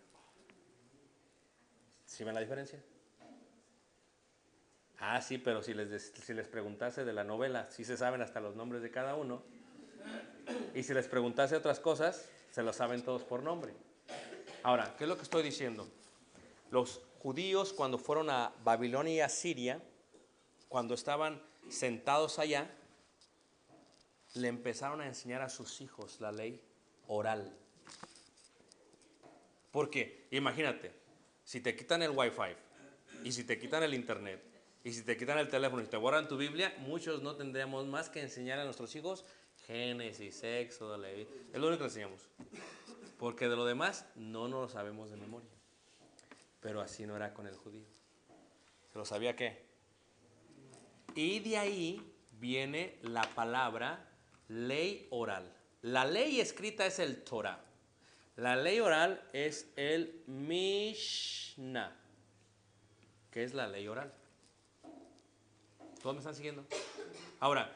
¿Sí ven la diferencia? Ah, sí, pero si les preguntase de la novela, sí se saben hasta los nombres de cada uno. Y si les preguntase otras cosas, se lo saben todos por nombre. Ahora, ¿qué es lo que estoy diciendo? Los judíos cuando fueron a Babilonia y a Siria, cuando estaban sentados allá, le empezaron a enseñar a sus hijos la ley oral. Porque, imagínate, si te quitan el wifi, y si te quitan el internet, y si te quitan el teléfono y te borran tu Biblia, muchos no tendríamos más que enseñar a nuestros hijos Génesis, Éxodo, Levítico. Es lo único que les enseñamos. Porque de lo demás no nos lo sabemos de memoria. Pero así no era con el judío. ¿Se lo sabía qué? Y de ahí viene la palabra ley oral. La ley escrita es el Torah. La ley oral es el Mishnah, que es la ley oral. ¿Todos me están siguiendo? Ahora,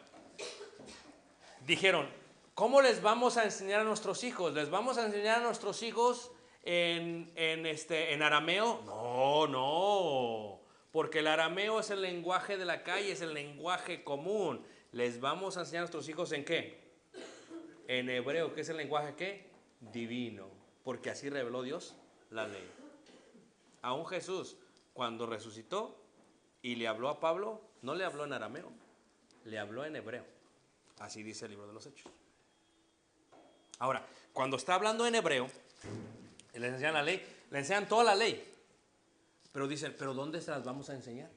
dijeron, ¿cómo les vamos a enseñar a nuestros hijos? ¿Les vamos a enseñar a nuestros hijos en arameo? No, porque el arameo es el lenguaje de la calle, es el lenguaje común. ¿Les vamos a enseñar a nuestros hijos en qué? En hebreo, que es el lenguaje ¿qué? Divino, porque así reveló Dios la ley. Aún Jesús, cuando resucitó y le habló a Pablo, no le habló en arameo, le habló en hebreo. Así dice el libro de los Hechos. Ahora, cuando está hablando en hebreo, les enseñan la ley, le enseñan toda la ley. Pero dicen, ¿pero dónde se las vamos a enseñar?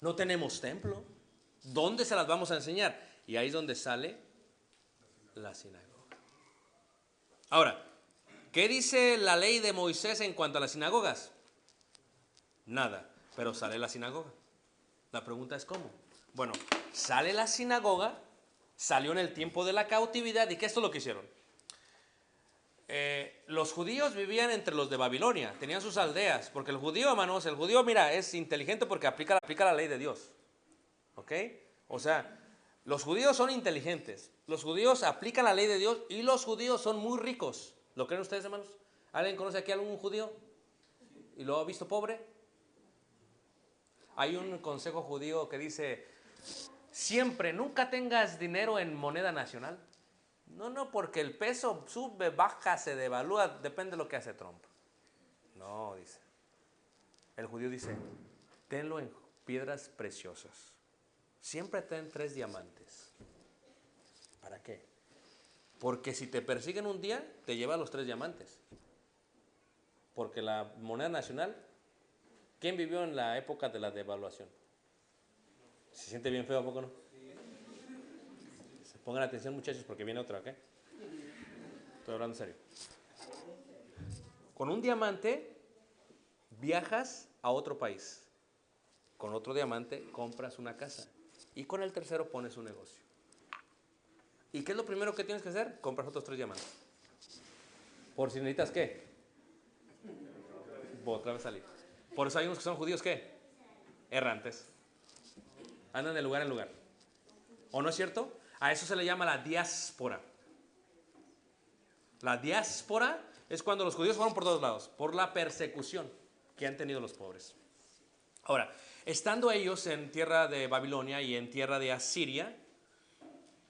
No tenemos templo. ¿Dónde se las vamos a enseñar? Y ahí es donde sale la sinagoga. Ahora, ¿qué dice la ley de Moisés en cuanto a las sinagogas? Nada, pero sale la sinagoga. La pregunta es ¿cómo? Bueno, sale la sinagoga, salió en el tiempo de la cautividad. ¿Y qué es lo que hicieron? Los judíos vivían entre los de Babilonia, tenían sus aldeas, porque el judío, hermanos, el judío, mira, es inteligente porque aplica la ley de Dios. ¿Ok? O sea, los judíos son inteligentes, los judíos aplican la ley de Dios y los judíos son muy ricos. ¿Lo creen ustedes, hermanos? ¿Alguien conoce aquí a algún judío y lo ha visto pobre? Hay un consejo judío que dice, siempre, nunca tengas dinero en moneda nacional. No, porque el peso sube, baja, se devalúa, depende de lo que hace Trump. No, dice. El judío dice, tenlo en piedras preciosas. Siempre ten 3 diamantes. ¿Para qué? Porque si te persiguen un día, te lleva los 3 diamantes. Porque la moneda nacional, ¿quién vivió en la época de la devaluación? ¿Se siente bien feo, a poco no? Pongan atención, muchachos, porque viene otra, ¿ok? Estoy hablando en serio. Con un diamante viajas a otro país. Con otro diamante compras una casa. Y con el tercero pones un negocio. ¿Y qué es lo primero que tienes que hacer? Compras otros 3 diamantes. Por si necesitas, ¿qué? Otra vez salir. Por eso hay unos que son judíos, ¿qué? Errantes. Andan de lugar en lugar. ¿O no es cierto? A eso se le llama la diáspora. La diáspora es cuando los judíos fueron por todos lados, por la persecución que han tenido los pobres. Ahora, estando ellos en tierra de Babilonia y en tierra de Asiria,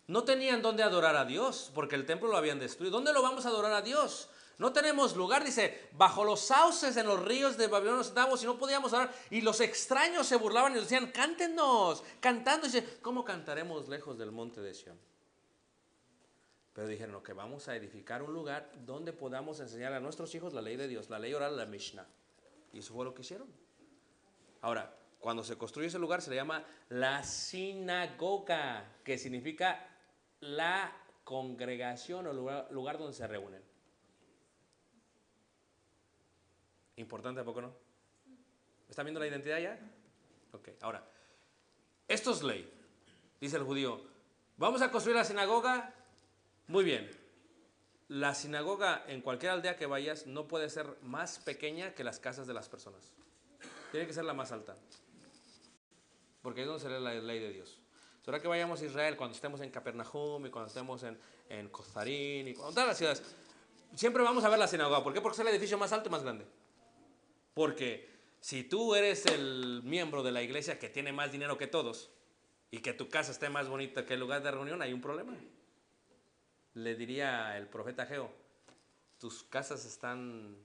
no tenían dónde adorar a Dios, porque el templo lo habían destruido. ¿Dónde lo vamos a adorar a Dios? No tenemos lugar, dice, bajo los sauces en los ríos de Babilonia nos sentábamos y no podíamos orar. Y los extraños se burlaban y decían, cántenos, cantando. Y dice, ¿cómo cantaremos lejos del monte de Sión? Pero dijeron, ok, vamos a edificar un lugar donde podamos enseñar a nuestros hijos la ley de Dios, la ley oral, la Mishnah. Y eso fue lo que hicieron. Ahora, cuando se construye ese lugar se le llama la sinagoga, que significa la congregación o lugar donde se reúnen. Importante, ¿a poco no? ¿Están viendo la identidad ya? Ok, ahora, esto es ley. Dice el judío, vamos a construir la sinagoga. Muy bien. La sinagoga en cualquier aldea que vayas no puede ser más pequeña que las casas de las personas. Tiene que ser la más alta. Porque ahí es donde se lee la ley de Dios. Ahora que vayamos a Israel, cuando estemos en Capernaum y cuando estemos en Cozarín y con todas las ciudades, siempre vamos a ver la sinagoga. ¿Por qué? Porque es el edificio más alto y más grande. Porque si tú eres el miembro de la iglesia que tiene más dinero que todos y que tu casa esté más bonita que el lugar de reunión, hay un problema. Le diría el profeta Ageo, tus casas están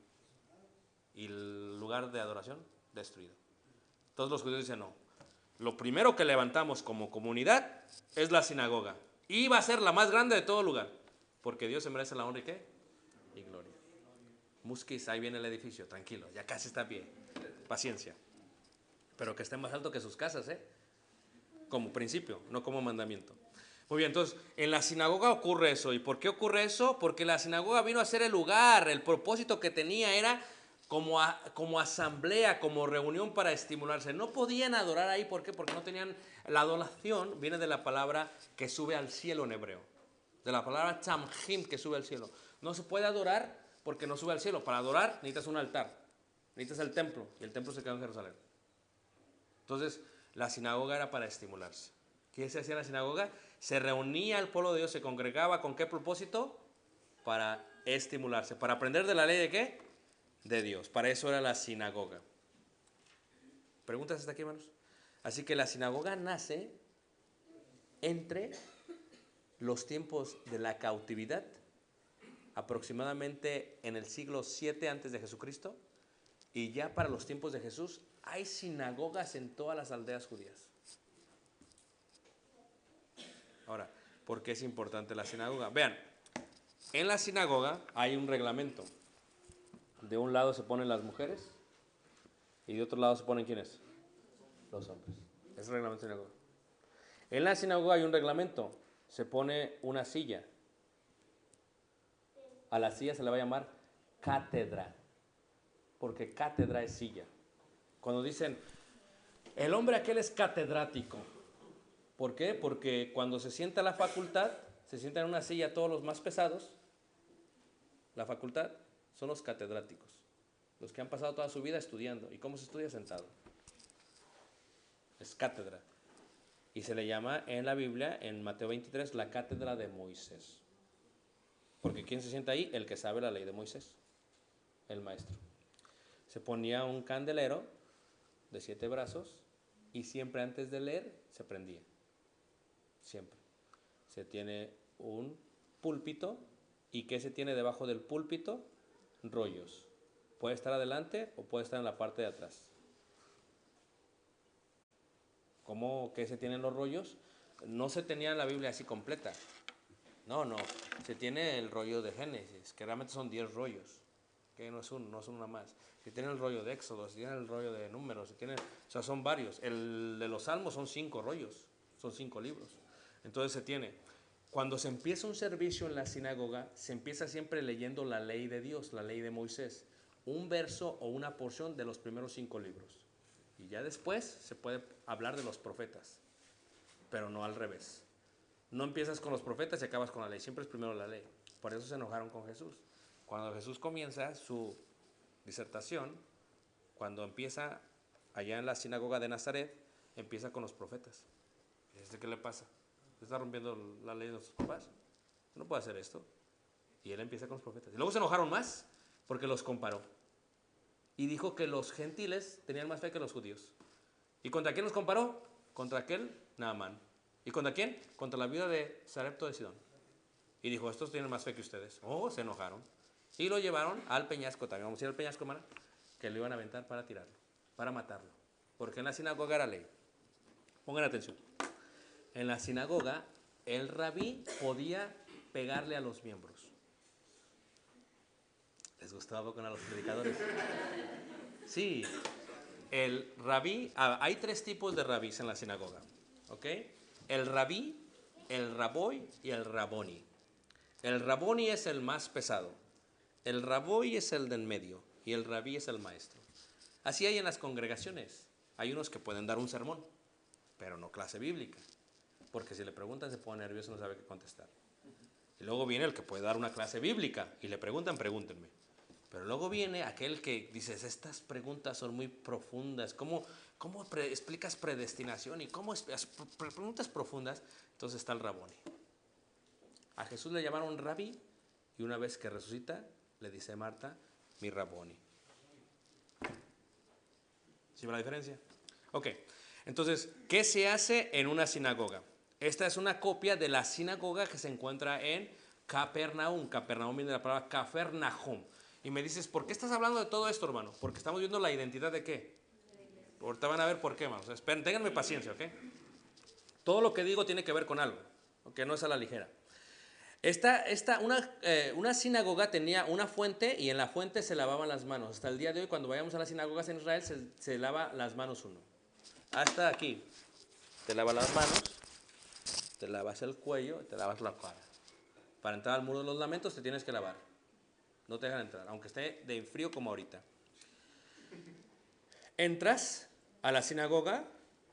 y el lugar de adoración destruido. Todos los judíos dicen no. Lo primero que levantamos como comunidad es la sinagoga. Y va a ser la más grande de todo lugar. Porque Dios se merece la honra y ¿qué? Y gloria. Musquis, ahí viene el edificio, tranquilo, ya casi está a pie. Paciencia. Pero que esté más alto que sus casas, ¿eh? Como principio, no como mandamiento. Muy bien, entonces, en la sinagoga ocurre eso. ¿Y por qué ocurre eso? Porque la sinagoga vino a ser el lugar, el propósito que tenía era como asamblea, como reunión para estimularse. No podían adorar ahí, ¿por qué? Porque no tenían, la adoración viene de la palabra que sube al cielo en hebreo. De la palabra tamjim, que sube al cielo. No se puede adorar porque no sube al cielo. Para adorar necesitas un altar, necesitas el templo, y el templo se quedó en Jerusalén. Entonces, la sinagoga era para estimularse. ¿Qué se hacía en la sinagoga? Se reunía el pueblo de Dios, se congregaba. ¿Con qué propósito? Para estimularse, para aprender de la ley de ¿qué? De Dios. Para eso era la sinagoga. ¿Preguntas hasta aquí, hermanos? Así que la sinagoga nace entre los tiempos de la cautividad, aproximadamente en el siglo 7 antes de Jesucristo, y ya para los tiempos de Jesús hay sinagogas en todas las aldeas judías. Ahora, ¿por qué es importante la sinagoga? Vean, en la sinagoga hay un reglamento. De un lado se ponen las mujeres y de otro lado se ponen ¿quiénes? Los hombres. Es el reglamento de sinagoga. En la sinagoga hay un reglamento. Se pone una silla. A la silla se le va a llamar cátedra, porque cátedra es silla. Cuando dicen, el hombre aquel es catedrático. ¿Por qué? Porque cuando se sienta la facultad, se sientan en una silla todos los más pesados. La facultad son los catedráticos, los que han pasado toda su vida estudiando. ¿Y cómo se estudia? Sentado. Es cátedra. Y se le llama en la Biblia, en Mateo 23, la cátedra de Moisés. Porque ¿quién se sienta ahí? El que sabe la ley de Moisés, el maestro. Se ponía un candelero de 7 brazos y siempre antes de leer se prendía. Siempre. Se tiene un púlpito. ¿Y qué se tiene debajo del púlpito? Rollos. Puede estar adelante o puede estar en la parte de atrás. ¿Cómo que se tienen los rollos? No se tenía en la Biblia así completa. No. Se tiene el rollo de Génesis, que realmente son 10 rollos. Que no es uno nada más. Se tiene el rollo de Éxodo, se tiene el rollo de Números, o sea, son varios. El de los Salmos son 5 rollos, son 5 libros. Entonces se tiene. Cuando se empieza un servicio en la sinagoga, se empieza siempre leyendo la ley de Dios, la ley de Moisés. Un verso o una porción de los primeros 5 libros. Y ya después se puede hablar de los profetas, pero no al revés. No empiezas con los profetas y acabas con la ley, siempre es primero la ley. Por eso se enojaron con Jesús. Cuando Jesús comienza su disertación, cuando empieza allá en la sinagoga de Nazaret, empieza con los profetas. ¿Qué le pasa? ¿Está rompiendo la ley de nuestros papás? No puede hacer esto. Y él empieza con los profetas. Y luego se enojaron más porque los comparó. Y dijo que los gentiles tenían más fe que los judíos. ¿Y contra quién los comparó? Contra aquel Naamán. ¿Y contra quién? Contra la viuda de Sarepto de Sidón. Y dijo, estos tienen más fe que ustedes. Oh, se enojaron. Y lo llevaron al peñasco. También vamos a ir al peñasco, hermana. Que lo iban a aventar para tirarlo, para matarlo. Porque en la sinagoga era ley. Pongan atención. En la sinagoga, el rabí podía pegarle a los miembros. ¿Les gustaba con a los predicadores? Sí. El rabí, hay 3 tipos de rabís en la sinagoga. ¿Ok? El rabí, el raboy y el raboni. El raboni es el más pesado. El raboy es el del medio. Y el rabí es el maestro. Así hay en las congregaciones. Hay unos que pueden dar un sermón, pero no clase bíblica. Porque si le preguntan se pone nervioso y no sabe qué contestar. Y luego viene el que puede dar una clase bíblica y le preguntan, pregúntenme. Pero luego viene aquel que dices, estas preguntas son muy profundas. ¿Cómo explicas predestinación? ¿Y cómo preguntas profundas? Entonces está el raboni. A Jesús le llamaron rabí y una vez que resucita le dice Marta, mi raboni. ¿Sí ve la diferencia? Ok, entonces, ¿qué se hace en una sinagoga? Esta es una copia de la sinagoga que se encuentra en Capernaum. Capernaum viene de la palabra Cafernahum. Y me dices, ¿por qué estás hablando de todo esto, hermano? Porque estamos viendo la identidad de qué. Ahorita van a ver por qué, hermanos. Esperen, ténganme paciencia, ¿ok? Todo lo que digo tiene que ver con algo, ¿ok? No es a la ligera. Una sinagoga tenía una fuente y en la fuente se lavaban las manos. Hasta el día de hoy, cuando vayamos a las sinagogas en Israel, se lava las manos uno. Hasta aquí. Te lavas las manos, te lavas el cuello, te lavas la cara. Para entrar al muro de los lamentos te tienes que lavar. No te dejan entrar, aunque esté de frío como ahorita. Entras a la sinagoga,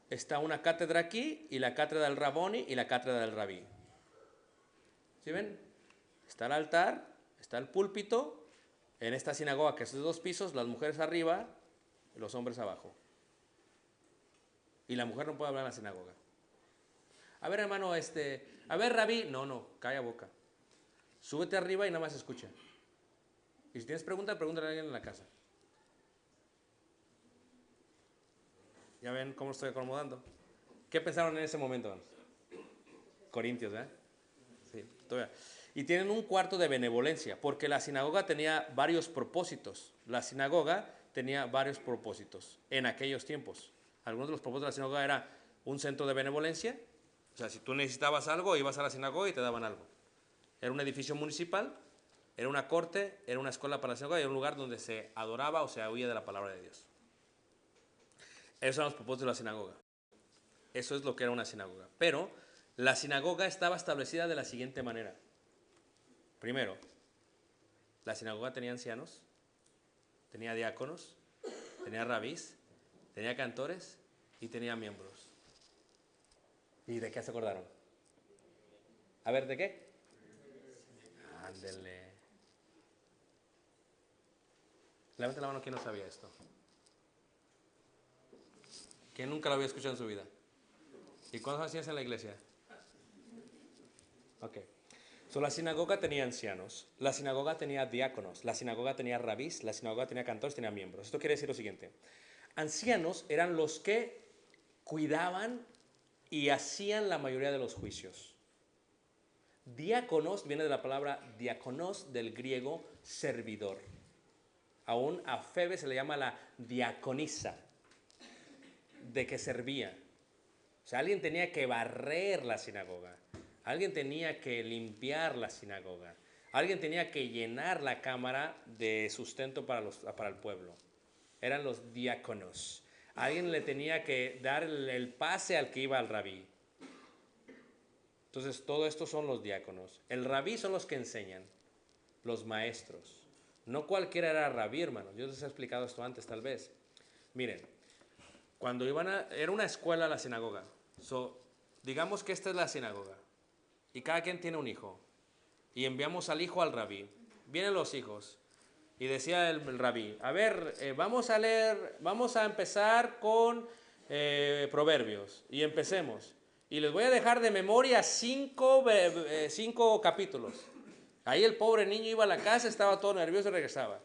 está una cátedra aquí, y la cátedra del raboni y la cátedra del rabí. ¿Sí ven? Está el altar, está el púlpito. En esta sinagoga que es de 2 pisos, las mujeres arriba y los hombres abajo. Y la mujer no puede hablar en la sinagoga. A ver, hermano, a ver, rabí. No, calla boca. Súbete arriba y nada más escucha. Y si tienes preguntas, pregúntale a alguien en la casa. ¿Ya ven cómo estoy acomodando? ¿Qué pensaron en ese momento? Corintios, ¿verdad? Sí, todavía. Y tienen un cuarto de benevolencia, porque la sinagoga tenía varios propósitos. La sinagoga tenía varios propósitos en aquellos tiempos. Algunos de los propósitos de la sinagoga era un centro de benevolencia. O sea, si tú necesitabas algo, ibas a la sinagoga y te daban algo. Era un edificio municipal, era una corte, era una escuela para la sinagoga y era un lugar donde se adoraba o se oía de la palabra de Dios. Esos eran los propósitos de la sinagoga. Eso es lo que era una sinagoga. Pero la sinagoga estaba establecida de la siguiente manera. Primero, la sinagoga tenía ancianos, tenía diáconos, tenía rabís, tenía cantores y tenía miembros. ¿Y de qué se acordaron? A ver, ¿de qué? Ándele. Levante la mano quien no sabía esto. ¿Quién nunca lo había escuchado en su vida? ¿Y cuántos años tienes en la iglesia? Ok. La sinagoga tenía ancianos, la sinagoga tenía diáconos, la sinagoga tenía rabís, la sinagoga tenía cantores, tenía miembros. Esto quiere decir lo siguiente. Ancianos eran los que cuidaban y hacían la mayoría de los juicios. Diáconos viene de la palabra diáconos, del griego servidor. Aún a Febe se le llama la diaconisa, de que servía. O sea, alguien tenía que barrer la sinagoga. Alguien tenía que limpiar la sinagoga. Alguien tenía que llenar la cámara de sustento para el pueblo. Eran los diáconos. Alguien le tenía que dar el pase al que iba al rabí. Entonces, todo esto son los diáconos. El rabí son los que enseñan, los maestros. No cualquiera era rabí, hermanos. Yo les he explicado esto antes, tal vez. Miren, cuando era una escuela la sinagoga. Digamos que esta es la sinagoga. Y cada quien tiene un hijo. Y enviamos al hijo al rabí. vienen los hijos. Y decía el rabí, a ver, vamos a empezar con Proverbios. Y empecemos. Y les voy a dejar de memoria 5 capítulos. Ahí el pobre niño iba a la casa, estaba todo nervioso y regresaba.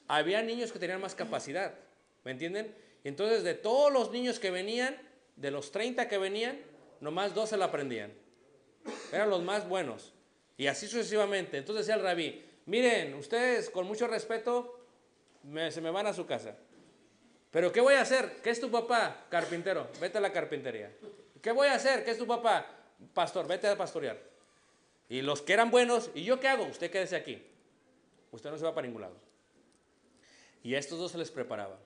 Había niños que tenían más capacidad, ¿me entienden? Entonces, de todos los niños que venían, de los 30 que venían, nomás 2 se la aprendían. Eran los más buenos. Y así sucesivamente. Entonces decía el rabí, miren, ustedes con mucho respeto se me van a su casa. ¿Pero qué voy a hacer? ¿Qué es tu papá? Carpintero, vete a la carpintería. ¿Qué voy a hacer? ¿Qué es tu papá? Pastor, vete a pastorear. Y los que eran buenos, ¿y yo qué hago? Usted quédese aquí. Usted no se va para ningún lado. Y a estos 2 se les preparaba.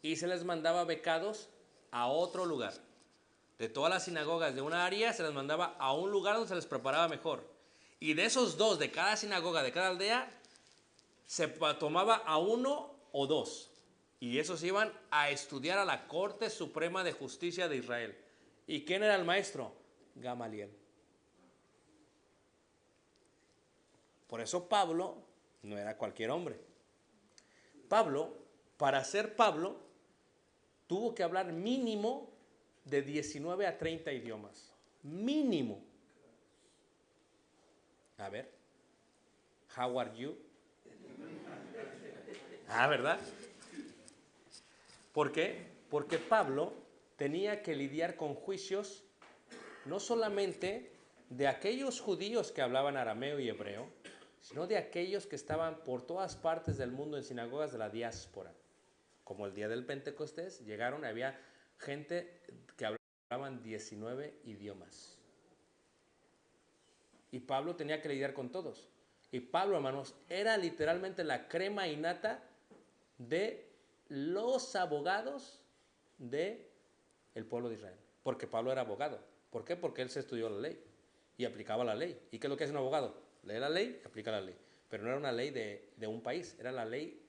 Y se les mandaba becados a otro lugar. De todas las sinagogas de una área se les mandaba a un lugar donde se les preparaba mejor. Y de esos 2, de cada sinagoga, de cada aldea, se tomaba a 1 o 2. Y esos iban a estudiar a la Corte Suprema de Justicia de Israel. ¿Y quién era el maestro? Gamaliel. Por eso Pablo no era cualquier hombre. Pablo, para ser Pablo, tuvo que hablar mínimo de 19 a 30 idiomas. Mínimo. A ver. How are you? ¿Verdad? ¿Por qué? Porque Pablo tenía que lidiar con juicios no solamente de aquellos judíos que hablaban arameo y hebreo, sino de aquellos que estaban por todas partes del mundo en sinagogas de la diáspora. Como el día del Pentecostés, llegaron, había gente que hablaban 19 idiomas. Y Pablo tenía que lidiar con todos. Y Pablo, hermanos, era literalmente la crema innata de los abogados del pueblo de Israel. Porque Pablo era abogado. ¿Por qué? Porque él se estudió la ley y aplicaba la ley. ¿Y qué es lo que hace un abogado? Lee la ley, aplica la ley. Pero no era una ley de un país, era la ley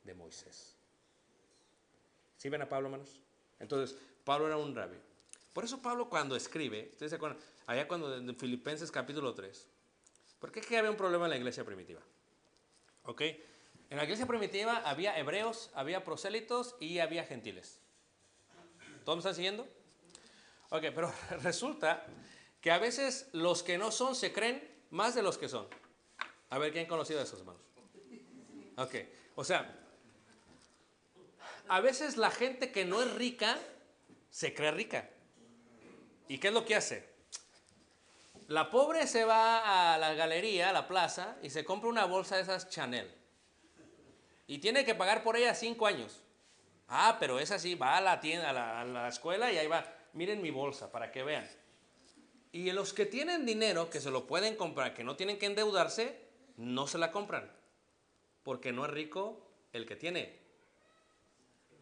de Moisés. ¿Sí ven a Pablo, hermanos? Entonces, Pablo era un rabí. Por eso Pablo cuando escribe, ustedes se acuerdan, allá cuando en Filipenses capítulo 3, ¿por qué es que había un problema en la iglesia primitiva? ¿Ok? En la iglesia primitiva había hebreos, había prosélitos y había gentiles. ¿Todos me están siguiendo? Ok, pero resulta que a veces los que no son se creen más de los que son. A ver, ¿quién ha conocido a esos, hermanos? Ok, o sea, a veces la gente que no es rica se cree rica. ¿Y qué es lo que hace? La pobre se va a la galería, a la plaza, y se compra una bolsa de esas Chanel. Y tiene que pagar por ella 5 años. Pero esa sí, va a la tienda, a la escuela y ahí va. Miren mi bolsa para que vean. Y los que tienen dinero, que se lo pueden comprar, que no tienen que endeudarse, no se la compran. Porque no es rico el que tiene.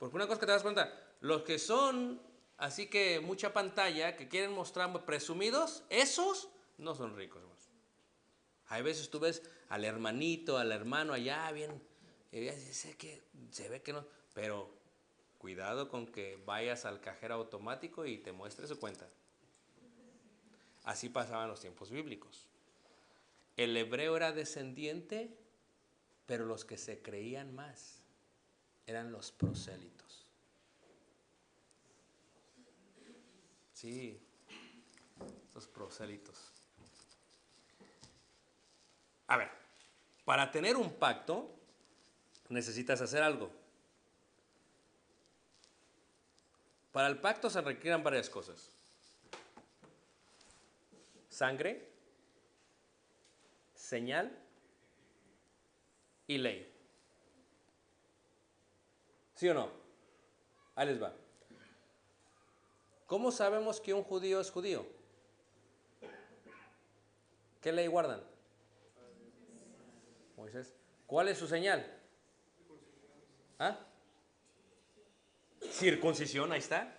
Porque una cosa que te das cuenta, los que son así que mucha pantalla, que quieren mostrar presumidos, esos no son ricos, hermanos. Hay veces tú ves al hermanito, al hermano allá, bien, se ve que no, pero cuidado con que vayas al cajero automático y te muestre su cuenta. Así pasaban los tiempos bíblicos. El hebreo era descendiente, pero los que se creían más eran los prosélitos. Sí, los prosélitos. A ver, para tener un pacto necesitas hacer algo. Para el pacto se requieren varias cosas. Sangre, señal y ley. ¿Sí o no? Ahí les va. ¿Cómo sabemos que un judío es judío? ¿Qué ley guardan? Moisés. ¿Cuál es su señal? Circuncisión, ahí está.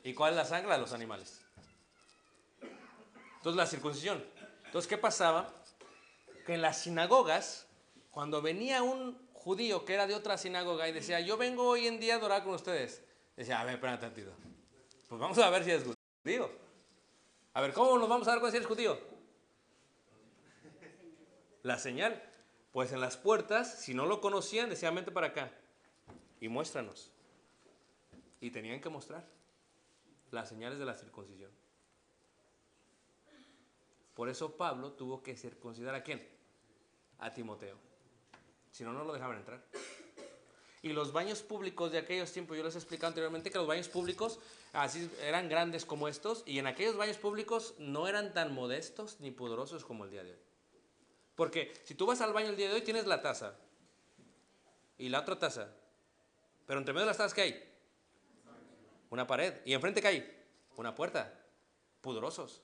¿Y cuál es la sangre de los animales? Entonces la circuncisión. Entonces, ¿qué pasaba? Que en las sinagogas, cuando venía un judío que era de otra sinagoga y decía, yo vengo hoy en día a adorar con ustedes, decía, a ver, espérate tantito. Pues vamos a ver si es judío. A ver, ¿cómo nos vamos a dar cuenta si es judío? La señal. Pues en las puertas, si no lo conocían, decían, vente para acá y muéstranos. Y tenían que mostrar las señales de la circuncisión. Por eso Pablo tuvo que circuncidar ¿a quién? A Timoteo. Si no, no lo dejaban entrar. Y los baños públicos de aquellos tiempos, yo les he explicado anteriormente que los baños públicos así eran grandes como estos, y en aquellos baños públicos no eran tan modestos ni pudorosos como el día de hoy. Porque si tú vas al baño el día de hoy, tienes la taza y la otra taza, pero entre medio de las tazas, ¿qué hay? Una pared. ¿Y enfrente qué hay? Una puerta. Pudorosos.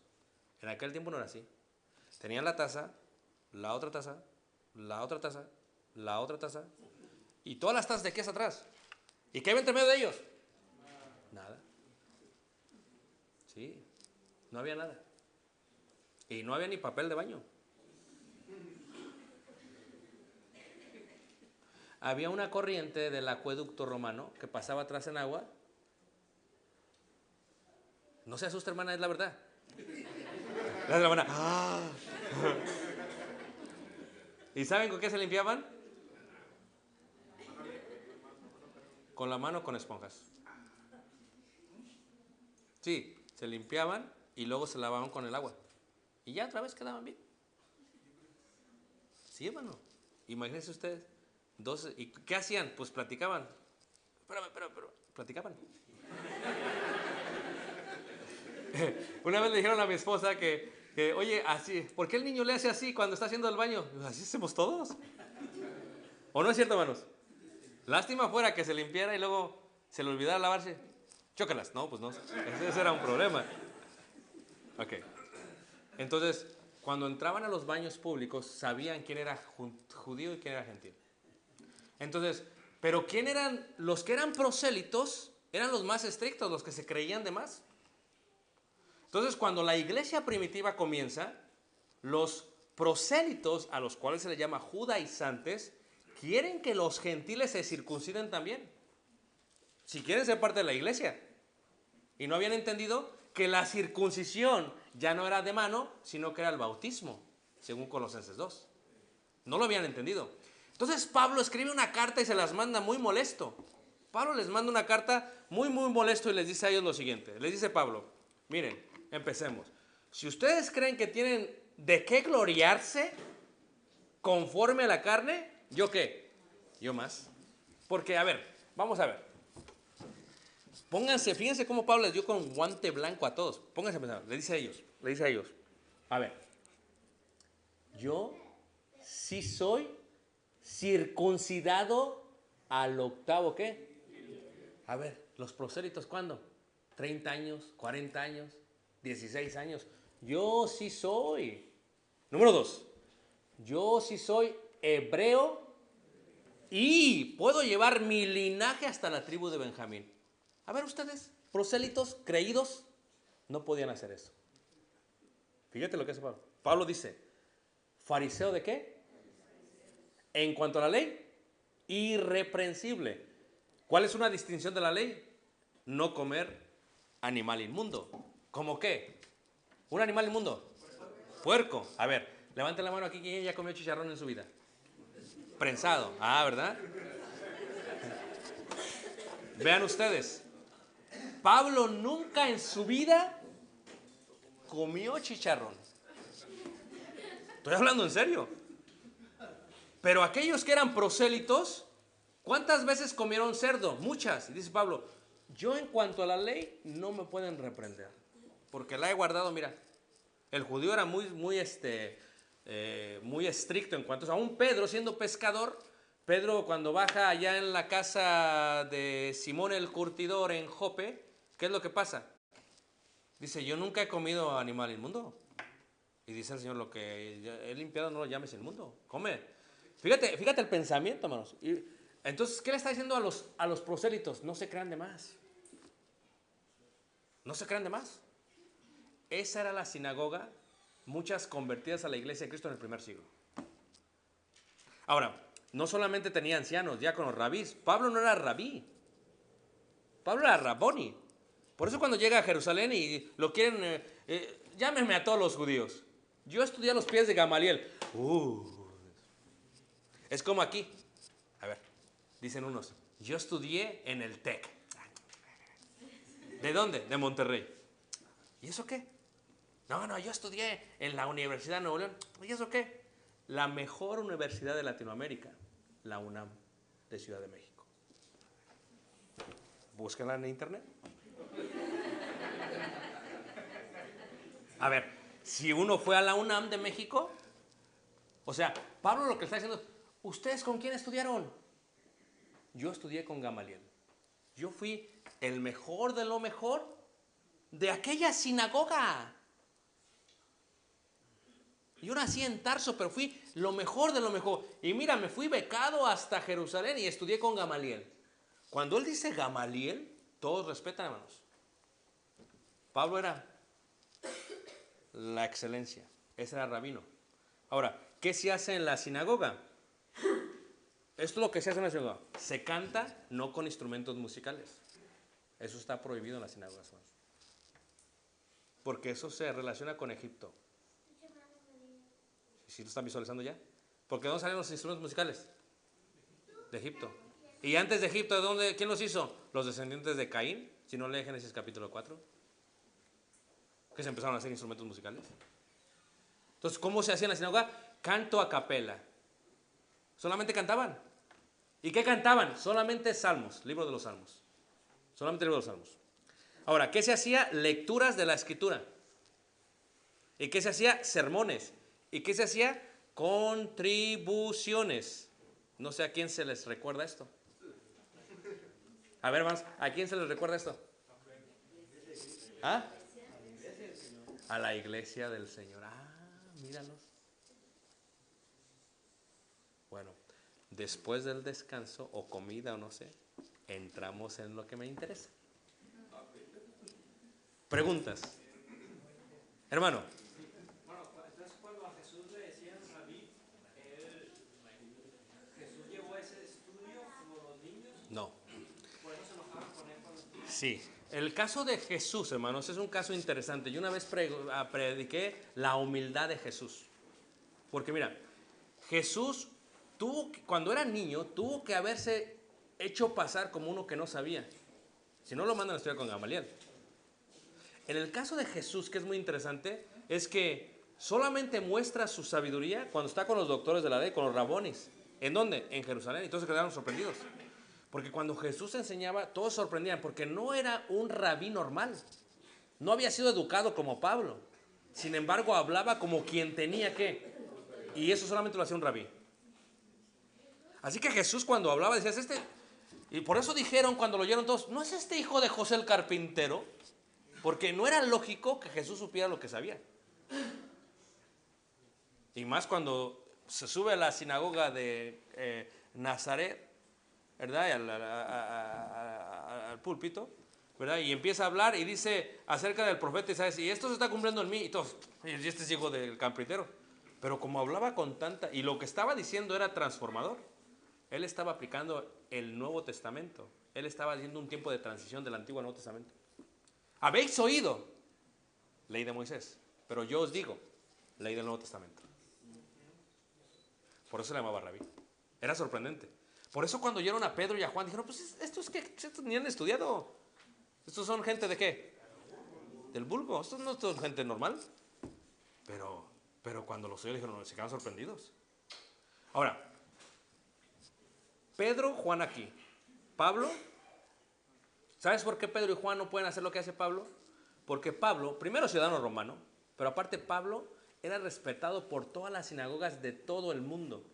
En aquel tiempo no era así. Tenían la taza, la otra taza, la otra taza, la otra taza, y todas las tazas de aquí hacia atrás. ¿Y qué hay entre medio de ellos? Nada. Sí, no había nada. Y no había ni papel de baño. Había una corriente del acueducto romano que pasaba atrás en agua. No se asusta, hermana, es la verdad. La hermana. ¡Ah! ¿Y saben con qué se limpiaban? Con la mano, con esponjas. Sí, se limpiaban y luego se lavaban con el agua. Y ya otra vez quedaban bien. Sí, hermano. Imagínense ustedes. ¿Y qué hacían? Pues platicaban. Espérame. Platicaban. Una vez le dijeron a mi esposa que oye, así, ¿por qué el niño le hace así cuando está haciendo el baño? Así hacemos todos. ¿O no es cierto, hermanos? Lástima fuera que se limpiara y luego se le olvidara lavarse. Chócalas. No, pues no. Ese era un problema. Ok. Entonces, cuando entraban a los baños públicos, sabían quién era judío y quién era gentil. Entonces, pero ¿quién eran? Los que eran prosélitos eran los más estrictos, los que se creían de más. Entonces, cuando la iglesia primitiva comienza, los prosélitos, a los cuales se les llama judaizantes, quieren que los gentiles se circunciden también, si quieren ser parte de la iglesia. Y no habían entendido que la circuncisión ya no era de mano, sino que era el bautismo, según Colosenses 2. No lo habían entendido. Entonces Pablo escribe una carta y se las manda muy molesto. Pablo les manda una carta muy molesto y les dice a ellos lo siguiente. Les dice Pablo, miren, empecemos. Si ustedes creen que tienen de qué gloriarse conforme a la carne, ¿yo qué? Yo más. Porque, a ver, vamos a ver. Pónganse, fíjense cómo Pablo les dio con guante blanco a todos. Pónganse a pensar, le dice a ellos, a ver, yo sí soy circuncidado al octavo, ¿qué? A ver, los prosélitos, ¿cuándo? 30 años, 40 años, 16 años. Yo sí soy. Número 2, yo sí soy hebreo y puedo llevar mi linaje hasta la tribu de Benjamín. A ver ustedes, prosélitos creídos, no podían hacer eso. Fíjate lo que hace Pablo. Pablo dice, ¿fariseo de qué? En cuanto a la ley, irreprensible. ¿Cuál es una distinción de la ley? No comer animal inmundo. ¿Cómo qué? ¿Un animal inmundo? Puerco. A ver, levanten la mano aquí, ¿quién ya comió chicharrón en su vida? Prensado. Ah, ¿verdad? Vean ustedes. Pablo nunca en su vida comió chicharrón. Estoy hablando en serio. Pero aquellos que eran prosélitos, ¿cuántas veces comieron cerdo? Muchas. Y dice Pablo, yo en cuanto a la ley no me pueden reprender, porque la he guardado. Mira, el judío era muy estricto en cuanto a aún Pedro siendo pescador. Pedro cuando baja allá en la casa de Simón el curtidor en Jope, ¿qué es lo que pasa? Dice, yo nunca he comido animal inmundo. Y dice el Señor, lo que he limpiado no lo llames inmundo, come. Fíjate el pensamiento, hermanos. Y entonces, ¿qué le está diciendo a los prosélitos? No se crean de más. No se crean de más. Esa era la sinagoga, muchas convertidas a la iglesia de Cristo en el primer siglo. Ahora, no solamente tenía ancianos, diáconos, rabís. Pablo no era rabí. Pablo era raboni. Por eso cuando llega a Jerusalén y lo quieren, llámenme a todos los judíos. Yo estudié a los pies de Gamaliel. Es como aquí. A ver, dicen unos, yo estudié en el TEC. ¿De dónde? De Monterrey. ¿Y eso qué? No, yo estudié en la Universidad de Nuevo León. ¿Y eso qué? La mejor universidad de Latinoamérica, la UNAM de Ciudad de México. Búsquenla en internet. A ver, si uno fue a la UNAM de México, o sea, Pablo lo que está diciendo, ¿ustedes con quién estudiaron? Yo estudié con Gamaliel. Yo fui el mejor de lo mejor de aquella sinagoga. Yo nací en Tarso, pero fui lo mejor de lo mejor. Y mira, me fui becado hasta Jerusalén y estudié con Gamaliel. Cuando él dice Gamaliel, todos respetan, hermanos. Pablo era la excelencia. Ese era rabino. Ahora, ¿qué se hace en la sinagoga? Esto es lo que se hace en la sinagoga. Se canta no con instrumentos musicales. Eso está prohibido en las sinagogas, hermanos. Porque eso se relaciona con Egipto. ¿Sí lo están visualizando ya? ¿Por qué no salen los instrumentos musicales? De Egipto. Y antes de Egipto, ¿de dónde? ¿Quién los hizo? Los descendientes de Caín. Si no leen Génesis capítulo 4. Que se empezaron a hacer instrumentos musicales. Entonces, ¿cómo se hacía en la sinagoga? Canto a capela. Solamente cantaban. ¿Y qué cantaban? Solamente salmos, libro de los salmos. Solamente el libro de los salmos. Ahora, ¿qué se hacía? Lecturas de la escritura. ¿Y qué se hacía? Sermones. ¿Y qué se hacía? Contribuciones. No sé a quién se les recuerda esto. A ver, vamos, ¿a quién se les recuerda esto? ¿Ah? A la iglesia del Señor. Míralos. Bueno, después del descanso o comida o no sé, entramos en lo que me interesa. Preguntas. Hermano. Bueno, entonces cuando a Jesús le decían rabí, Jesús llevó ese estudio como los niños. No. Por eso se enojaban con él cuando... Sí. El caso de Jesús, hermanos, es un caso interesante. Yo una vez prediqué la humildad de Jesús. Porque mira, Jesús cuando era niño, tuvo que haberse hecho pasar como uno que no sabía. Si no, lo mandan a estudiar con Gamaliel. En el caso de Jesús, que es muy interesante, es que solamente muestra su sabiduría cuando está con los doctores de la ley, con los rabonis. ¿En dónde? En Jerusalén. Y todos se quedaron sorprendidos. Porque cuando Jesús enseñaba, todos se sorprendían, porque no era un rabí normal. No había sido educado como Pablo. Sin embargo, hablaba como quien tenía que. Y eso solamente lo hacía un rabí. Así que Jesús cuando hablaba decía, ¿es este? Y por eso dijeron cuando lo oyeron todos, ¿no es este hijo de José el carpintero? Porque no era lógico que Jesús supiera lo que sabía. Y más cuando se sube a la sinagoga de Nazaret, ¿verdad? Al púlpito, ¿verdad? Y empieza a hablar y dice acerca del profeta Isaías, y esto se está cumpliendo en mí, y todos, y este es hijo del carpintero. Pero como hablaba con tanta, y lo que estaba diciendo era transformador, él estaba aplicando el Nuevo Testamento, él estaba haciendo un tiempo de transición del Antiguo al Nuevo Testamento. Habéis oído ley de Moisés, pero yo os digo ley del Nuevo Testamento. Por eso le llamaba rabí. Era sorprendente. Por eso cuando oyeron a Pedro y a Juan dijeron, pues estos ni han estudiado. Estos son gente de qué? Del vulgo. Estos no son gente normal. Pero cuando los oyeron dijeron, se quedaron sorprendidos. Ahora, Pedro, Juan aquí. Pablo, ¿sabes por qué Pedro y Juan no pueden hacer lo que hace Pablo? Porque Pablo, primero ciudadano romano, pero aparte Pablo era respetado por todas las sinagogas de todo el mundo.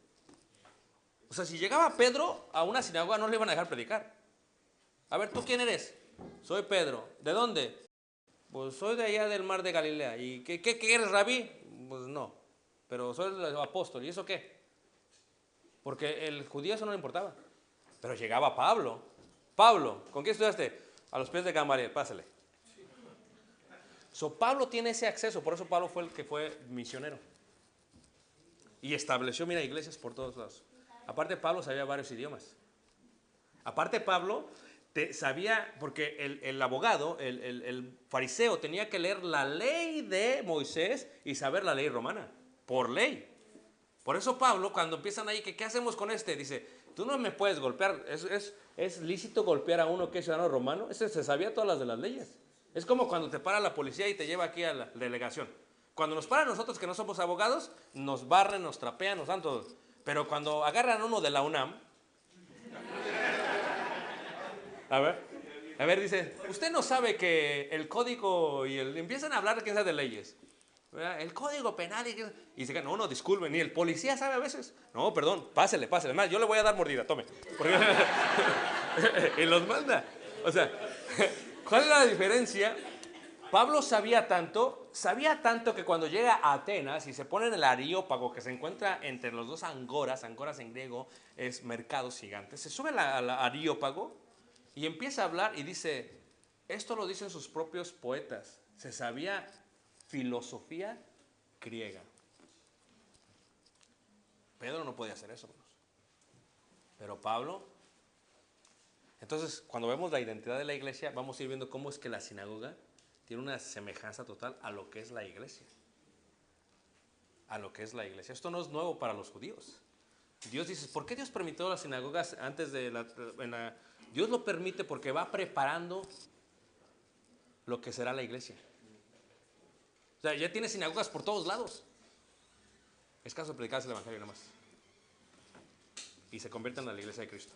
O sea, si llegaba Pedro a una sinagoga no le iban a dejar predicar. A ver, ¿tú quién eres? Soy Pedro. ¿De dónde? Pues soy de allá del mar de Galilea. ¿Y qué eres, rabí? Pues no, pero soy el apóstol. ¿Y eso qué? Porque el judío eso no le importaba. Pero llegaba Pablo. Pablo, ¿con quién estudiaste? A los pies de Gamaliel, pásale. So, Pablo tiene ese acceso, por eso Pablo fue el que fue misionero. Y estableció, mira, iglesias por todos lados. Aparte, Pablo sabía varios idiomas. Aparte, Pablo sabía, porque el abogado, el fariseo, tenía que leer la ley de Moisés y saber la ley romana, por ley. Por eso Pablo, cuando empiezan ahí, ¿qué hacemos con este? Dice, tú no me puedes golpear. ¿Es lícito golpear a uno que es ciudadano romano? Ese se sabía todas las de las leyes. Es como cuando te para la policía y te lleva aquí a la delegación. Cuando nos paran nosotros que no somos abogados, nos barren, nos trapean, nos dan todo. Pero cuando agarran a uno de la UNAM, a ver, dice, usted no sabe que el código empiezan a hablar, quién sabe, de leyes. ¿Verdad? El código penal y se quedan, no, disculpen, ni el policía sabe a veces. No, perdón, pásele. Más, yo le voy a dar mordida, tome. Y los manda. O sea, ¿cuál es la diferencia? Pablo sabía tanto que cuando llega a Atenas y se pone en el Areópago, que se encuentra entre los dos angoras en griego es mercados gigantes, se sube al Areópago y empieza a hablar y dice, esto lo dicen sus propios poetas, se sabía filosofía griega. Pedro no podía hacer eso, pero Pablo. Entonces, cuando vemos la identidad de la iglesia, vamos a ir viendo cómo es que la sinagoga tiene una semejanza total a lo que es la iglesia. A lo que es la iglesia. Esto no es nuevo para los judíos. Dios dice, ¿por qué Dios permitió las sinagogas antes de Dios lo permite porque va preparando lo que será la iglesia. O sea, ya tiene sinagogas por todos lados. Es caso de predicarse el evangelio nada más. Y se convierten en la iglesia de Cristo.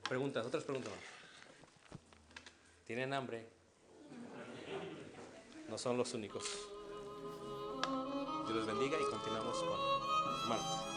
Preguntas, otras preguntas. ¿Tienen hambre? No son los únicos. Dios les bendiga y continuamos con Marta.